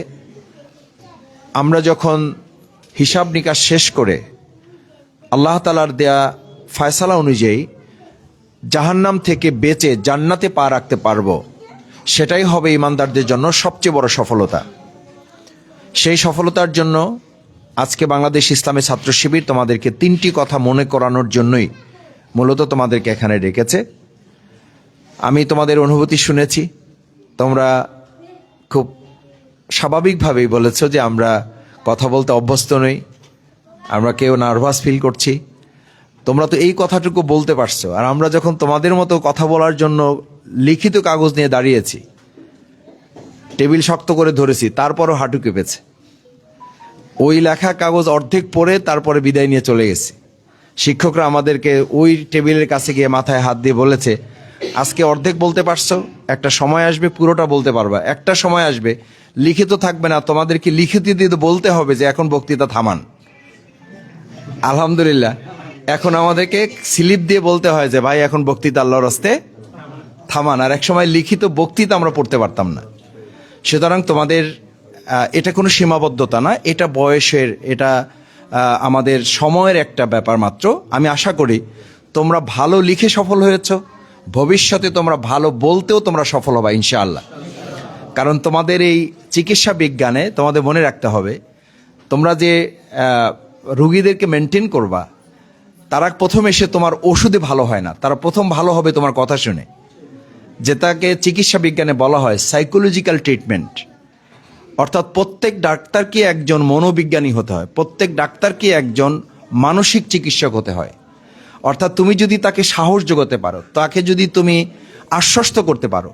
আমরা যখন হিসাব নিকাশ শেষ করে আল্লাহ তাআলার দেয়া ফয়সালা অনুযায়ী জাহান্নাম থেকে বেঁচে জান্নাতে পা রাখতে পারবো, সেটাই হবে ইমানদারদের জন্য সবচেয়ে বড় সফলতা। সেই সফলতার জন্য আজকে বাংলাদেশ ইসলামী ছাত্র শিবির তোমাদেরকে 3টি কথা মনে করানোর জন্যই মূলত তোমাদেরকে এখানে ডেকেছে। আমি তোমাদের অনুভূতি শুনেছি, তোমরা খুব স্বাভাবিকভাবেই বলেছো যে আমরা কথা বলতে অভ্যস্ত নই, আমরা কেউ নার্ভাস ফিল করছি। তোমরা তো এই কথাটুকু বলতে পারছো, আর আমরা যখন তোমাদের মতো কথা বলার জন্য লিখিত কাগজ নিয়ে দাঁড়িয়েছি, টেবিল শক্ত করে ধরেছি, তারপরও হাঁটু কেঁপেছে। ওই লেখা কাগজ অর্ধেক পড়ে তারপরে বিদায় নিয়ে চলে গেছি। শিক্ষকরা আমাদেরকে ওই টেবিলের কাছে গিয়ে মাথায় হাত দিয়ে বলেছে, আজকে অর্ধেক বলতে পারছো, একটা সময় আসবে পুরোটা বলতে পারবা, একটা সময় আসবে লিখিত থাকবে না, তোমাদেরকে লিখিত দিয়ে বলতে হবে যে এখন বক্তৃতা থামান। আলহামদুলিল্লাহ, এখন আমাদেরকে স্লিপ দিয়ে বলতে হয় যে ভাই এখন বক্তৃতা আল্লাহর রাস্তে থামান। আর এক সময় লিখিত বক্তৃতা আমরা পড়তে পারতাম না। সুতরাং তোমাদের এটা কোনো সীমাবদ্ধতা না, এটা বয়সের, এটা আমাদের সময়ের একটা ব্যাপার মাত্র। আমি আশা করি তোমরা ভালো লিখে সফল হয়েছ, ভবিষ্যতে তোমরা ভালো বলতেও তোমরা সফল হবা ইনশাআল্লাহ। কারণ তোমাদের এই চিকিৎসা বিজ্ঞানে তোমাদের মনে রাখতে হবে, তোমরা যে রুগীদেরকে মেনটেন করবা, তারা প্রথম এসে তোমার ওষুধে ভালো হয় না, তারা প্রথম ভালো হবে তোমার কথা শুনে, যেটাকে চিকিৎসা বিজ্ঞানে বলা হয় সাইকোলজিক্যাল ট্রিটমেন্ট। অর্থাৎ প্রত্যেক ডাক্তারকে একজন মনোবিজ্ঞানী হতে হয়, প্রত্যেক ডাক্তারকে একজন মানসিক চিকিৎসক হতে হয়। অর্থাৎ তুমি যদি তাকে সাহস যোগাতে পারো, তাকে যদি তুমি আশ্বস্ত করতে পারো।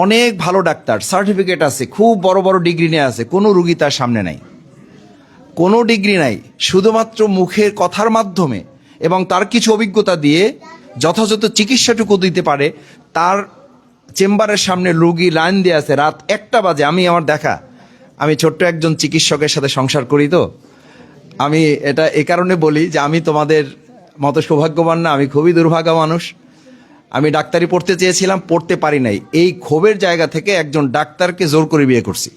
অনেক ভালো ডাক্তার, সার্টিফিকেট আছে, খুব বড় বড় ডিগ্রি নিয়ে আছে, কোনো রুগী তার সামনে নাই, কোনো ডিগ্রি নাই, শুধুমাত্র মুখের কথার মাধ্যমে এবং তার কিছু অভিজ্ঞতা দিয়ে যথাযথ চিকিৎসাটুকু দিতে পারে। তার চেম্বারের সামনে রুগী লাইন দিয়ে আছে, রাত 1টা বাজে। আমি আমার দেখা, আমি ছোট্ট একজন চিকিৎসকের সাথে সংসার করি, তো আমি এটা এ কারণে বলি যে আমি তোমাদের মতো সৌভাগ্যবান না, আমি খুবই দুর্ভাগা মানুষ। আমি ডাক্তারি পড়তে চেয়েছিলাম, পড়তে পারি নাই। এই ক্ষোভের জায়গা থেকে একজন ডাক্তারকে জোর করে বিয়ে করছি।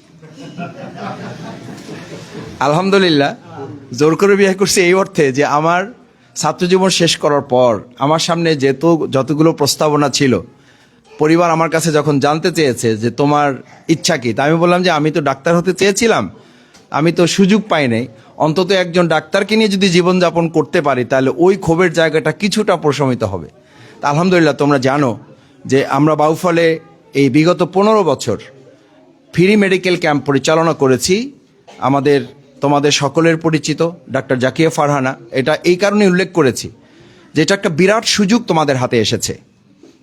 আলহামদুলিল্লাহ, জোর করে বিয়ে করছি এই অর্থে যে আমার ছাত্রজীবন শেষ করার পর আমার সামনে যতগুলো প্রস্তাবনা ছিল, পরিবার আমার কাছে যখন জানতে চেয়েছে যে তোমার ইচ্ছা কি, তা আমি বললাম যে আমি তো ডাক্তার হতে চেয়েছিলাম, আমি তো সুযোগ পাই নাই, অন্তত একজন ডাক্তারকে নিয়ে যদি জীবনযাপন করতে পারি তাহলে ওই ক্ষোভের জায়গাটা কিছুটা প্রশমিত হবে। তা আলহামদুলিল্লাহ, তোমরা জানো যে আমরা বাউফলে এই বিগত 15 বছর ফ্রি মেডিকেল ক্যাম্প পরিচালনা করেছি। তোমাদের সকলের পরিচিত ডাক্তার জাকিয়া ফারহানা, এটা এই কারণে উল্লেখ করেছি যে এটা একটা বিরাট সুযোগ তোমাদের হাতে এসেছে,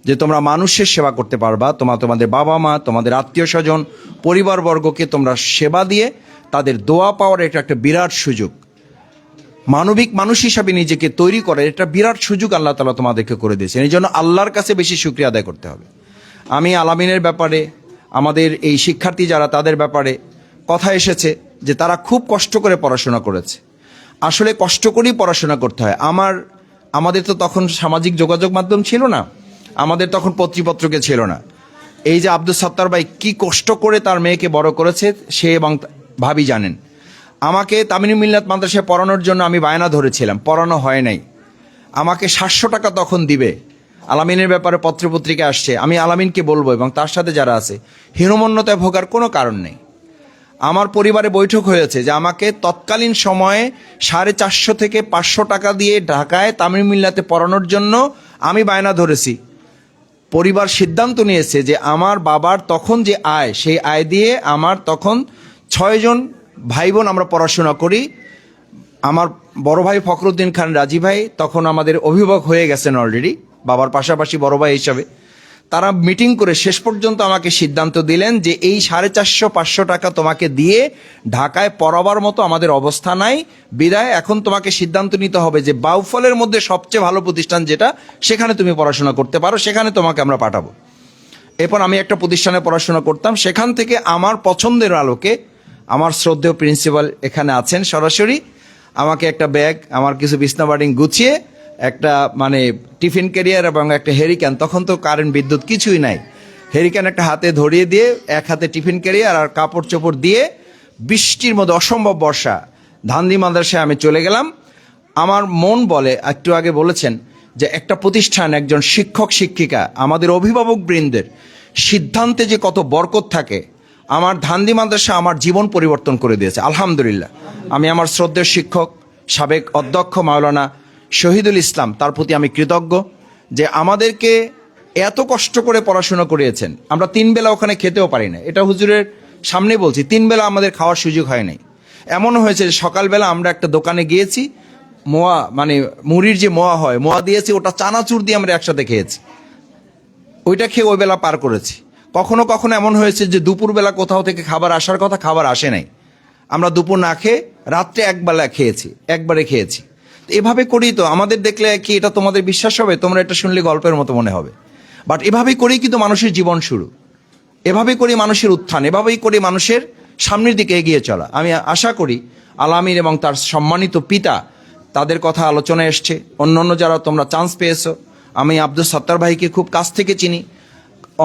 যে তোমরা মানুষের সেবা করতে পারবা। তোমাদের বাবা মা, তোমাদের আত্মীয় স্বজন, পরিবারবর্গকে তোমরা সেবা দিয়ে তাদের দোয়া পাওয়ার এটা একটা বিরাট সুযোগ। মানবিক মানুষ হিসাবে নিজেকে তৈরি করার এটা বিরাট সুযোগ আল্লাহ তাআলা তোমাদেরকে করে দিয়েছেন। এই জন্য আল্লাহর কাছে বেশি শুকরিয়া আদায় করতে হবে। আমি আলামিনের ব্যাপারে, আমাদের এই শিক্ষার্থী যারা, তাদের ব্যাপারে কথা এসেছে যে তারা খুব কষ্ট করে পড়াশোনা করেছে। আসলে কষ্ট করেই পড়াশোনা করতে হয়। আমাদের তো তখন সামাজিক যোগাযোগ মাধ্যম ছিল না, আমাদের তখন পত্রপত্রকে ছিল না। এই যে আব্দুল সত্তার ভাই কি কষ্ট করে তার মেয়েকে বড় করেছে, সে এবং ভাবি জানেন। আমাকে তামিম মিল্লাত মাদ্রাসায় পড়ানোর জন্য আমি বায়না ধরেছিলাম, পড়ানো হয় নাই। আমাকে 700 টাকা তখন দিবে। আলামিনের ব্যাপারে পত্রপত্রিকা আসছে, আমি আলামিনকে বলবো এবং তার সাথে যারা আছে, হীনমন্যতায় ভোগার কোনো কারণ নেই। আমার পরিবারে বৈঠক হয়েছে যে আমাকে তৎকালীন সময়ে 450 থেকে 500 টাকা দিয়ে ঢাকায় তামিম মিল্লাতে পড়ানোর জন্য আমি বায়না ধরেছি। পরিবার সিদ্ধান্ত নিয়েছে যে আমার বাবার তখন যে আয়, সেই আয় দিয়ে আমার তখন 6 জন ভাই বোন আমরা পড়াশোনা করি। আমার বড় ভাই ফখরুদ্দিন খান রাজি ভাই তখন আমাদের অভিভাবক হয়ে গেছেন অলরেডি, বাবার পাশাপাশি বড় ভাই হিসাবে। তারা মিটিং করে শেষ পর্যন্ত আমাকে সিদ্ধান্ত দিলেন যে এই 450-500 টাকা তোমাকে দিয়ে ঢাকায় পড়াবার মতো আমাদের অবস্থা নাই, বিদায় এখন তোমাকে সিদ্ধান্ত নিতে হবে যে বাউফলের মধ্যে সবচেয়ে ভালো প্রতিষ্ঠান যেটা, সেখানে তুমি পড়াশোনা করতে পারো, সেখানে তোমাকে আমরা পাঠাবো। এরপর আমি একটা প্রতিষ্ঠানে পড়াশোনা করতাম, সেখান থেকে আমার পছন্দের আলোকে আমার শ্রদ্ধেয় প্রিন্সিপাল এখানে আছেন, সরাসরি আমাকে একটা ব্যাগ, আমার কিছু বিছনা বার্ডিং গুছিয়ে একটা মানে টিফিন ক্যারিয়ার এবং একটা হেরিক্যান, তখন তো কারেন্ট বিদ্যুৎ কিছুই নাই, হেরিক্যান একটা হাতে ধরিয়ে দিয়ে এক হাতে টিফিন ক্যারিয়ার আর কাপড় চোপড় দিয়ে বৃষ্টির মধ্যে, অসম্ভব বর্ষা, ধানদি মাদ্রাসায় আমি চলে গেলাম। আমার মন বলে, একটু আগে বলেছেন যে একটা প্রতিষ্ঠান, একজন শিক্ষক শিক্ষিকা, আমাদের অভিভাবক বৃন্দের সিদ্ধান্তে যে কত বরকত থাকে। আমার ধানদি মাদ্রাসা আমার জীবন পরিবর্তন করে দিয়েছে, আলহামদুলিল্লাহ। আমি আমার শ্রদ্ধেয় শিক্ষক সাবেক অধ্যক্ষ মাওলানা শহীদুল ইসলাম, তার প্রতি আমি কৃতজ্ঞ যে আমাদেরকে এত কষ্ট করে পড়াশোনা করিয়েছেন। আমরা 3 বেলা ওখানে খেতেও পারি না, এটা হুজুরের সামনে বলছি, 3 বেলা আমাদের খাওয়ার সুযোগ হয় নাই। এমন হয়েছে যে সকালবেলা আমরা একটা দোকানে গিয়েছি, মোয়া মানে মুড়ির যে মোয়া হয়, মোয়া দিয়েছি, ওটা চানাচুর দিয়ে আমরা একসাথে খেয়েছি, ওইটা খেয়ে ওই বেলা পার করেছি। কখনো কখনো এমন হয়েছে যে দুপুরবেলা কোথাও থেকে খাবার আসার কথা, খাবার আসে নাই, আমরা দুপুর না খেয়ে রাত্রে একবেলা খেয়েছি, একবারে খেয়েছি। এভাবে করি তো আমাদের দেখলে কি এটা তোমাদের বিশ্বাস হবে? তোমরা এটা শুনলে গল্পের মতো মনে হবে, বাট এভাবেই করেই কিন্তু মানুষের জীবন শুরু, এভাবেই করে মানুষের উত্থান, এভাবেই করে মানুষের সামনের দিকে এগিয়ে চলা। আমি আশা করি আলামিন এবং তার সম্মানিত পিতা, তাদের কথা আলোচনায় এসছে, অন্যান্য যারা তোমরা চান্স পেয়েছো, আমি আব্দুল সত্তার ভাইকে খুব কাছ থেকে চিনি,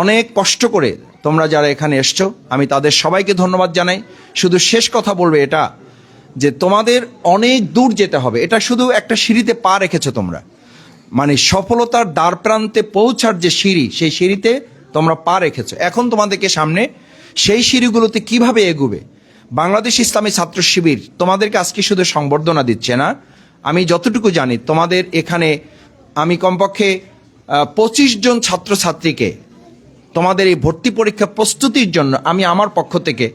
অনেক কষ্ট করে তোমরা যারা এখানে এসছো, আমি তাদের সবাইকে ধন্যবাদ জানাই। শুধু শেষ কথা বলবে এটা যে তোমাদের অনেক দূর যেতে হবে, এটা শুধু একটা সিঁড়িতে পা রেখেছো তোমরা, মানে সফলতার দ্বার প্রান্তে পৌঁছার যে সিঁড়ি, সেই সিঁড়িতে তোমরা পা রেখেছো। এখন তোমাদেরকে সামনে সেই সিঁড়িগুলোতে কিভাবে এগুবে। বাংলাদেশ ইসলামী ছাত্র শিবির তোমাদেরকে আজকে শুধু সংবর্ধনা দিচ্ছে না, আমি যতটুকু জানি তোমাদের এখানে আমি কমপক্ষে 25 জন ছাত্রছাত্রীকে তোমাদের এই ভর্তি পরীক্ষা প্রস্তুতির জন্য আমি আমার পক্ষ থেকে,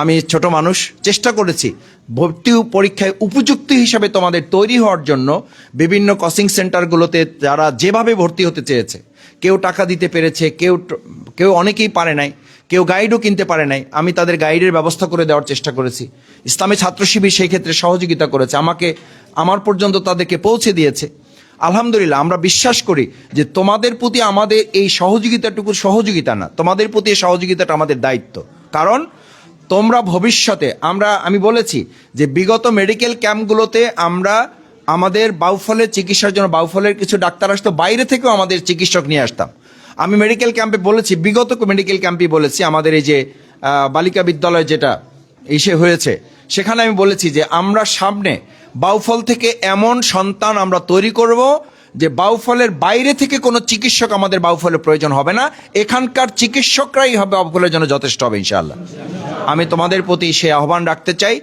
আমি ছোট মানুষ, চেষ্টা করেছি ভর্তি পরীক্ষায় উপযুক্ত হিসাবে তোমাদের তৈরি হওয়ার জন্য বিভিন্ন কোচিং সেন্টারগুলোতে যারা যেভাবে ভর্তি হতে চেয়েছে, কেউ টাকা দিতে পেরেছে, কেউ অনেকেই পারে নাই, কেউ গাইডও কিনতে পারে নাই, আমি তাদের গাইডের ব্যবস্থা করে দেওয়ার চেষ্টা করেছি। ইসলামী ছাত্র শিবির সেই ক্ষেত্রে সহযোগিতা করেছে, আমাকে আমার পর্যন্ত তাদেরকে পৌঁছে দিয়েছে। আলহামদুলিল্লাহ, আমরা বিশ্বাস করি যে তোমাদের প্রতি আমাদের এই সহযোগিতাটুকু সহযোগিতা না, তোমাদের প্রতি এই সহযোগিতাটা আমাদের দায়িত্ব। কারণ তোমরা ভবিষ্যতে, আমি বলেছি যে বিগত মেডিকেল ক্যাম্পগুলোতে আমরা আমাদের বাউফলের চিকিৎসার জন্য, বাউফলের কিছু ডাক্তার আসতো, বাইরে থেকেও আমাদের চিকিৎসক নিয়ে আসতাম। আমি মেডিকেল ক্যাম্পে বলেছি, বিগত মেডিকেল ক্যাম্পে বলেছি, আমাদের এই যে বালিকা বিদ্যালয় যেটা এসে হয়েছে, সেখানে আমি বলেছি যে আমরা সামনে বাউফল থেকে এমন সন্তান আমরা তৈরি করব যে বাউফলের বাইরে থেকে কোনো চিকিৎসক আমাদের বাউফলের প্রয়োজন হবে না, এখানকার চিকিৎসকরাই হবে বাউফলের জন্য যথেষ্ট হবে ইনশাআল্লাহ। আমি তোমাদের প্রতি সে আহ্বান রাখতে চাই।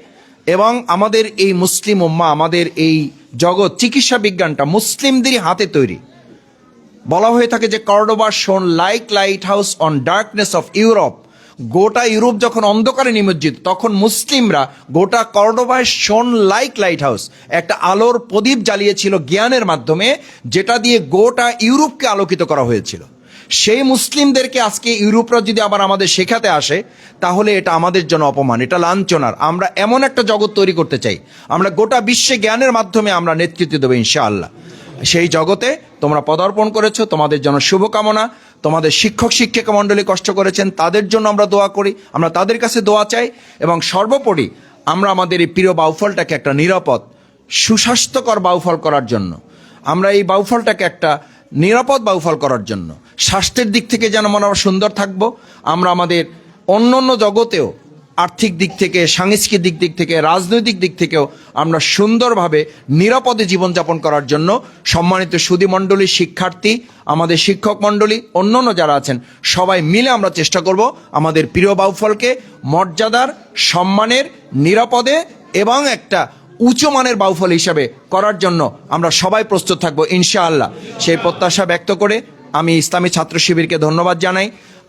এবং আমাদের এই মুসলিম উম্মাহ, আমাদের এই জগৎ, চিকিৎসা বিজ্ঞানটা মুসলিমদেরই হাতে তৈরি। বলা হয়ে থাকে যে কর্ডোবা শোন like light house on darkness of Europe. গোটা ইউরোপ যখন অন্ধকারে নিমজ্জিত, তখন মুসলিমরা গোটা কর্ডোবায় শোন লাইক লাইট হাউস, একটা আলোর প্রদীপ জ্বালিয়েছিল জ্ঞানের মাধ্যমে, যেটা দিয়ে গোটা ইউরোপকে আলোকিত করা হয়েছিল। সেই মুসলিমদেরকে আজকে ইউরোপরা যদি আবার আমাদের শেখাতে আসে, তাহলে এটা আমাদের জন্য অপমান, এটা লাঞ্ছনার। আমরা এমন একটা জগৎ তৈরি করতে চাই, আমরা গোটা বিশ্বে জ্ঞানের মাধ্যমে আমরা নেতৃত্ব দেবো ইনশাআল্লাহ। সেই জগতে তোমরা পদার্পণ করেছো, তোমাদের জন্য শুভকামনা। তোমাদের শিক্ষক শিক্ষিকা মণ্ডলী কষ্ট করেছেন, তাদের জন্য আমরা দোয়া করি, আমরা তাদের কাছে দোয়া চাই। এবং সর্বোপরি আমরা আমাদের এই প্রিয় বাউফলটাকে একটা নিরাপদ, সুস্বাস্থ্যকর বাউফল করার জন্য, আমরা এই বাউফলটাকে একটা নিরাপদ বাউফল করার জন্য, স্বাস্থ্যের দিক থেকে যেন আমরা সুন্দর থাকবো, আমরা আমাদের অন্য জগতেও আর্থিক দিক থেকে, সাংস্কৃতিক দিক থেকে, রাজনৈতিক দিক থেকেও আমরা সুন্দরভাবে নিরাপদে জীবনযাপন করার জন্য সম্মানিত সুধী মণ্ডলী, শিক্ষার্থী, আমাদের শিক্ষক মণ্ডলী, অন্যান্য যারা আছেন, সবাই মিলে আমরা চেষ্টা করব আমাদের প্রিয় বাউফলকে মর্যাদার, সম্মানের, নিরাপদে এবং একটা উঁচু মানের বাউফল হিসাবে করার জন্য আমরা সবাই প্রস্তুত থাকবো ইনশাআল্লাহ। সেই প্রত্যাশা ব্যক্ত করে আমি ইসলামী ছাত্র শিবিরকে ধন্যবাদ জানাই।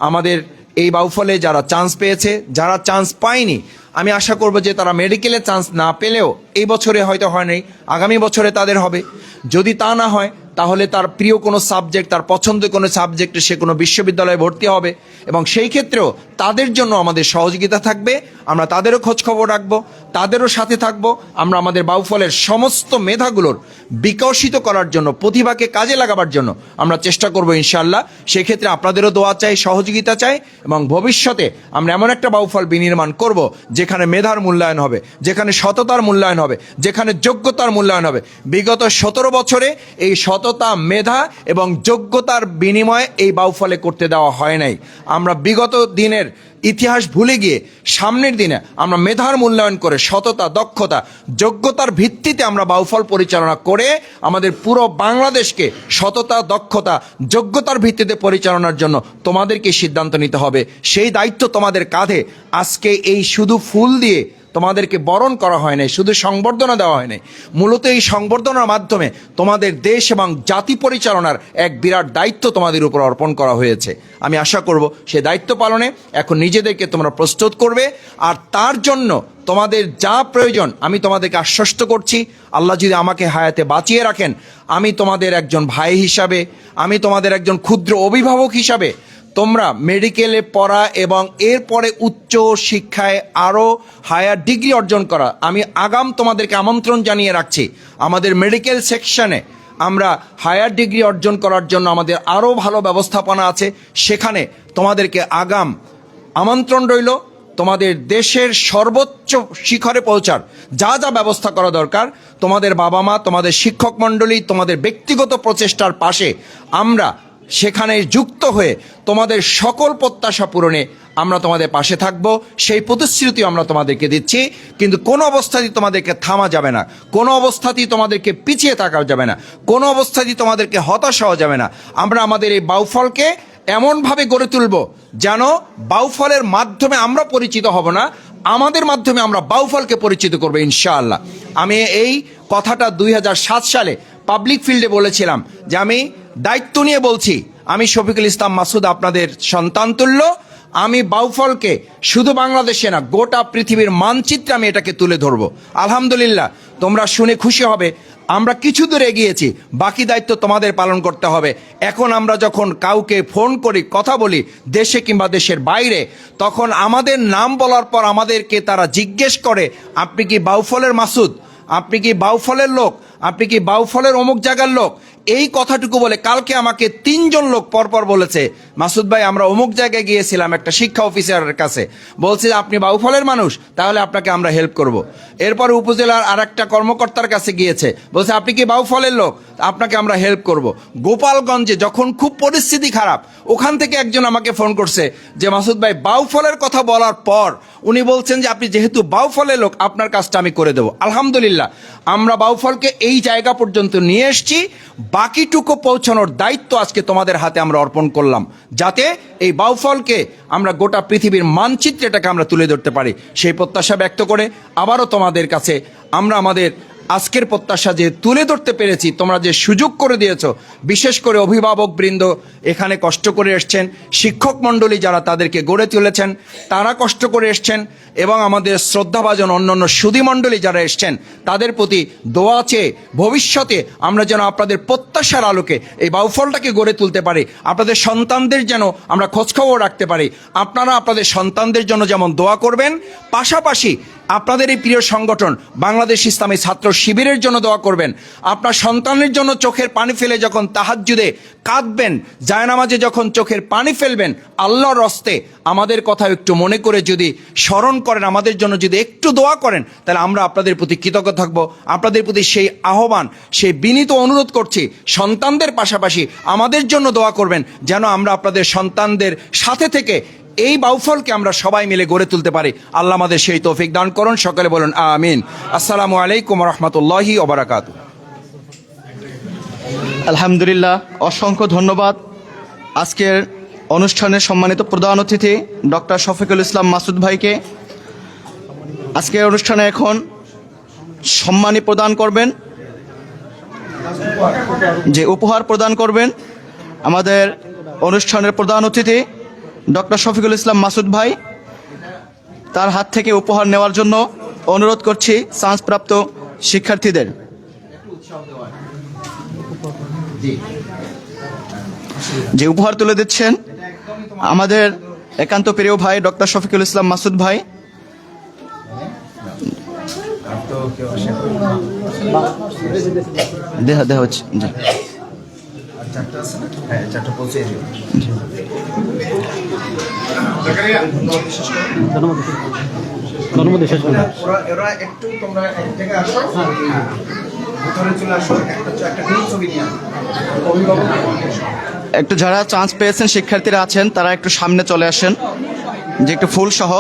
আমাদের এই বাউফলে যারা চান্স পেয়েছে, যারা চান্স পায়নি, আমি আশা করব যে তারা মেডিকেলে চান্স না পেলেও এই বছরে হয়তো হয় নাই, আগামী বছরে তাদের হবে। যদি তা না হয়, তাহলে তার প্রিয় কোনো সাবজেক্ট, তার পছন্দের কোনো সাবজেক্টে সে কোনো বিশ্ববিদ্যালয়ে ভর্তি হবে, এবং সেই ক্ষেত্রেও তাদের জন্য আমাদের সহযোগিতা থাকবে। আমরা তাদেরও খোঁজখবর রাখবো, তাদেরও সাথে থাকবো। আমরা আমাদের বাউফলের সমস্ত মেধাগুলোর বিকশিত করার জন্য, প্রতিভাকে কাজে লাগাবার জন্য আমরা চেষ্টা করব ইনশাআল্লাহ। সেক্ষেত্রে আপনাদেরও দোয়া চাই, সহযোগিতা চাই, এবং ভবিষ্যতে আমরা এমন একটা বাউফল বিনির্মাণ করব যেখানে মেধার মূল্যায়ন হবে, যেখানে সততার মূল্যায়ন হবে, যেখানে যোগ্যতার মূল্যায়ন হবে। বিগত 17 বছরে এই সততা, মেধা এবং যোগ্যতার বিনিময়ে এই বাউফলে করতে দেওয়া হয় নাই। আমরা বিগত দিনের ইতিহাস ভুলে গিয়ে সামনের দিনে আমরা মেধার মূল্যায়ন করে, সততা, দক্ষতা, যোগ্যতার ভিত্তিতে আমরা বাউফল পরিচালনা করে আমাদের পুরো বাংলাদেশকে সততা, দক্ষতা, যোগ্যতার ভিত্তিতে পরিচালনার জন্য তোমাদেরকে সিদ্ধান্ত নিতে হবে। সেই দায়িত্ব তোমাদের কাঁধে। আজকে এই শুধু ফুল দিয়ে তোমাদেরকে বরণ করা হয় নাই, শুধু সংবর্ধনা দেওয়া হয় নাই, মূলত এই সংবর্ধনার মাধ্যমে তোমাদের দেশ এবং জাতি পরিচালনার এক বিরাট দায়িত্ব তোমাদের উপর অর্পণ করা হয়েছে। আমি আশা করব সেই দায়িত্ব পালনে এখন নিজেদেরকে তোমরা প্রস্তুত করবে, আর তার জন্য তোমাদের যা প্রয়োজন আমি তোমাদেরকে আশ্বস্ত করছি, আল্লাহ যদি আমাকে হায়াতে বাঁচিয়ে রাখেন, আমি তোমাদের একজন ভাই হিসাবে, আমি তোমাদের একজন ক্ষুদ্র অভিভাবক হিসাবে, তোমরা মেডিকেলে পড়া এবং এরপরে উচ্চ শিক্ষায় আরও হায়ার ডিগ্রি অর্জন করা, আমি আগাম তোমাদেরকে আমন্ত্রণ জানিয়ে রাখছি। আমাদের মেডিকেল সেকশনে আমরা হায়ার ডিগ্রি অর্জন করার জন্য আমাদের আরও ভালো ব্যবস্থাপনা আছে। সেখানে তোমাদেরকে আগাম আমন্ত্রণ রইল। তোমাদের দেশের সর্বোচ্চ শিখরে পৌঁছার যা যা ব্যবস্থা করা দরকার, তোমাদের বাবা মা, তোমাদের শিক্ষক মণ্ডলী, তোমাদের ব্যক্তিগত প্রচেষ্টার পাশে আমরা সেখানে যুক্ত হয়ে তোমাদের সকল প্রত্যাশা পূরণে আমরা তোমাদের পাশে থাকব। সেই প্রতিশ্রুতি আমরা তোমাদেরকে দিচ্ছি। কিন্তু কোনো অবস্থাতেই তোমাদেরকে থামা যাবে না, কোনো অবস্থাতেই তোমাদেরকে পিছিয়ে থাকা যাবে না, কোনো অবস্থাতেই তোমাদেরকে হতাশ হওয়া যাবে না। আমরা আমাদের এই বাউফলকে এমনভাবে গড়ে তুলব যেন বাউফলের মাধ্যমে আমরা পরিচিত হব না, আমাদের মাধ্যমে আমরা বাউফলকে পরিচিত করবো ইনশাআল্লাহ। আমি এই কথাটা 2007 সালে পাবলিক ফিল্ডে বলেছিলাম যে আমি দায়িত্ব নিয়ে বলছি, আমি শফিকুল ইসলাম মাসুদ আপনাদের সন্তান তুল্য। আমি বাউফলকে শুধু বাংলাদেশে না, গোটা পৃথিবীর মানচিত্রে আমি এটাকে তুলে ধরবো। আলহামদুলিল্লাহ, তোমরা শুনে খুশি হবে, আমরা কিছু দূর এগিয়েছি, বাকি দায়িত্ব তোমাদের পালন করতে হবে। এখন আমরা যখন কাউকে ফোন করি, কথা বলি দেশে কিংবা দেশের বাইরে, তখন আমাদের নাম বলার পর আমাদেরকে তারা জিজ্ঞেস করে, আপনি কি বাউফলের মাসুদ, আপনি কি বাউফলের লোক, আপনি কি বাউফলের অমুক জায়গার লোক? এই কথাটুকু বলে কালকে আমাকে 3 জন লোক পরপর বলেছে, মাসুদ ভাই আমরা অমুক জায়গায় গিয়েছিলাম একটা শিক্ষা অফিসারের কাছে, বলছে যে আপনি বাউফলের মানুষ, তাহলে আপনাকে আমরা হেল্প করব। এরপর উপজেলার আর একটা কর্মকর্তার কাছে গিয়েছে, বলছে আপনি কি বাউফলের লোক, আপনাকে আমরা হেল্প করব। গোপালগঞ্জে যখন খুব পরিস্থিতি খারাপ, ওখান থেকে একজন আমাকে ফোন করছে যে মাসুদ ভাই বাউফলের কথা বলার পর উনি বলছেন যে আপনি যেহেতু বাউফলের লোক, আপনার কাজটা আমি করে দেবো। আলহামদুলিল্লাহ, আমরা বাউফলকে এই জায়গা পর্যন্ত নিয়ে এসেছি, বাকিটুকু পৌঁছানোর দায়িত্ব আজকে তোমাদের হাতে আমরা অর্পণ করলাম, যাতে এই বাউফলকে আমরা গোটা পৃথিবীর মানচিত্রে এটাকে আমরা তুলে ধরতে পারি। সেই প্রত্যাশা ব্যক্ত করে আবারও তোমাদের কাছে আমরা আমাদের আজকের প্রত্যাশা যে তুলে ধরতে পেরেছি, তোমরা যে সুযোগ করে দিয়েছো, বিশেষ করে অভিভাবক বৃন্দ এখানে কষ্ট করে এসছেন, শিক্ষক মণ্ডলী যারা তাদেরকে গড়ে তুলেছেন তারা কষ্ট করে এসছেন, এবং আমাদের শ্রদ্ধাভাজন অন্যান্য সুধী মণ্ডলী যারা এসছেন তাদের প্রতি দোয়া চেয়ে ভবিষ্যতে আমরা যেন আপনাদের প্রত্যাশার আলোকে এই বাউফলটাকে গড়ে তুলতে পারি, আপনাদের সন্তানদের যেন আমরা খোঁজখবর রাখতে পারি। আপনারা আপনাদের সন্তানদের জন্য যেমন দোয়া করবেন, পাশাপাশি আপনাদের এই প্রিয় সংগঠন বাংলাদেশ ইসলামী ছাত্র শিবিরের জন্য দোয়া করবেন। আপনার সন্তানের জন্য চোখের পানি ফেলে যখন তাহাজ্জুদে কাঁদবেন, জায়নামাজে যখন চোখের পানি ফেলবেন, আল্লাহর হস্তে আমাদের কথা একটু মনে করে যদি স্মরণ করেন, আমাদের জন্য যদি একটু দোয়া করেন, তাহলে আমরা আপনাদের প্রতি কৃতজ্ঞ থাকব। আপনাদের প্রতি সেই আহ্বান, সেই বিনীত অনুরোধ করছি, সন্তানদের পাশাপাশি আমাদের জন্য দোয়া করবেন, যেন আমরা আপনাদের সন্তানদের সাথে থেকে এই বাউফলকে আমরা সবাই মিলে গড়ে তুলতে পারি। আল্লাহ আমাদের সেই তৌফিক দান করুন। সকলে বলুন আমিন। আসসালামু আলাইকুম রহমতুল্লাহি ওয়া বারাকাতুহু। আলহামদুলিল্লাহ, অসংখ্য ধন্যবাদ। আজকের অনুষ্ঠানের সম্মানিত প্রধান অতিথি ডক্টর শফিকুল ইসলাম মাসুদ ভাইকে। আজকের অনুষ্ঠানে এখন সম্মানী প্রদান করবেন, যে উপহার প্রদান করবেন আমাদের অনুষ্ঠানের প্রধান অতিথি ডক্টর শফিকুল ইসলাম মাসুদ ভাই। তার হাত থেকে উপহার নেওয়ার জন্য অনুরোধ করছি চান্সপ্রাপ্ত শিক্ষার্থীদের। যে উপহার তুলে দিচ্ছেন আমাদের একান্ত প্রিয় ভাই ডক্টর শফিকুল ইসলাম মাসুদ ভাই। দেখা হচ্ছে জি। একটু যারা চান্স পেয়েছেন শিক্ষার্থীরা আছেন তারা একটু সামনে চলে আসেন, যে একটু ফুল সহ।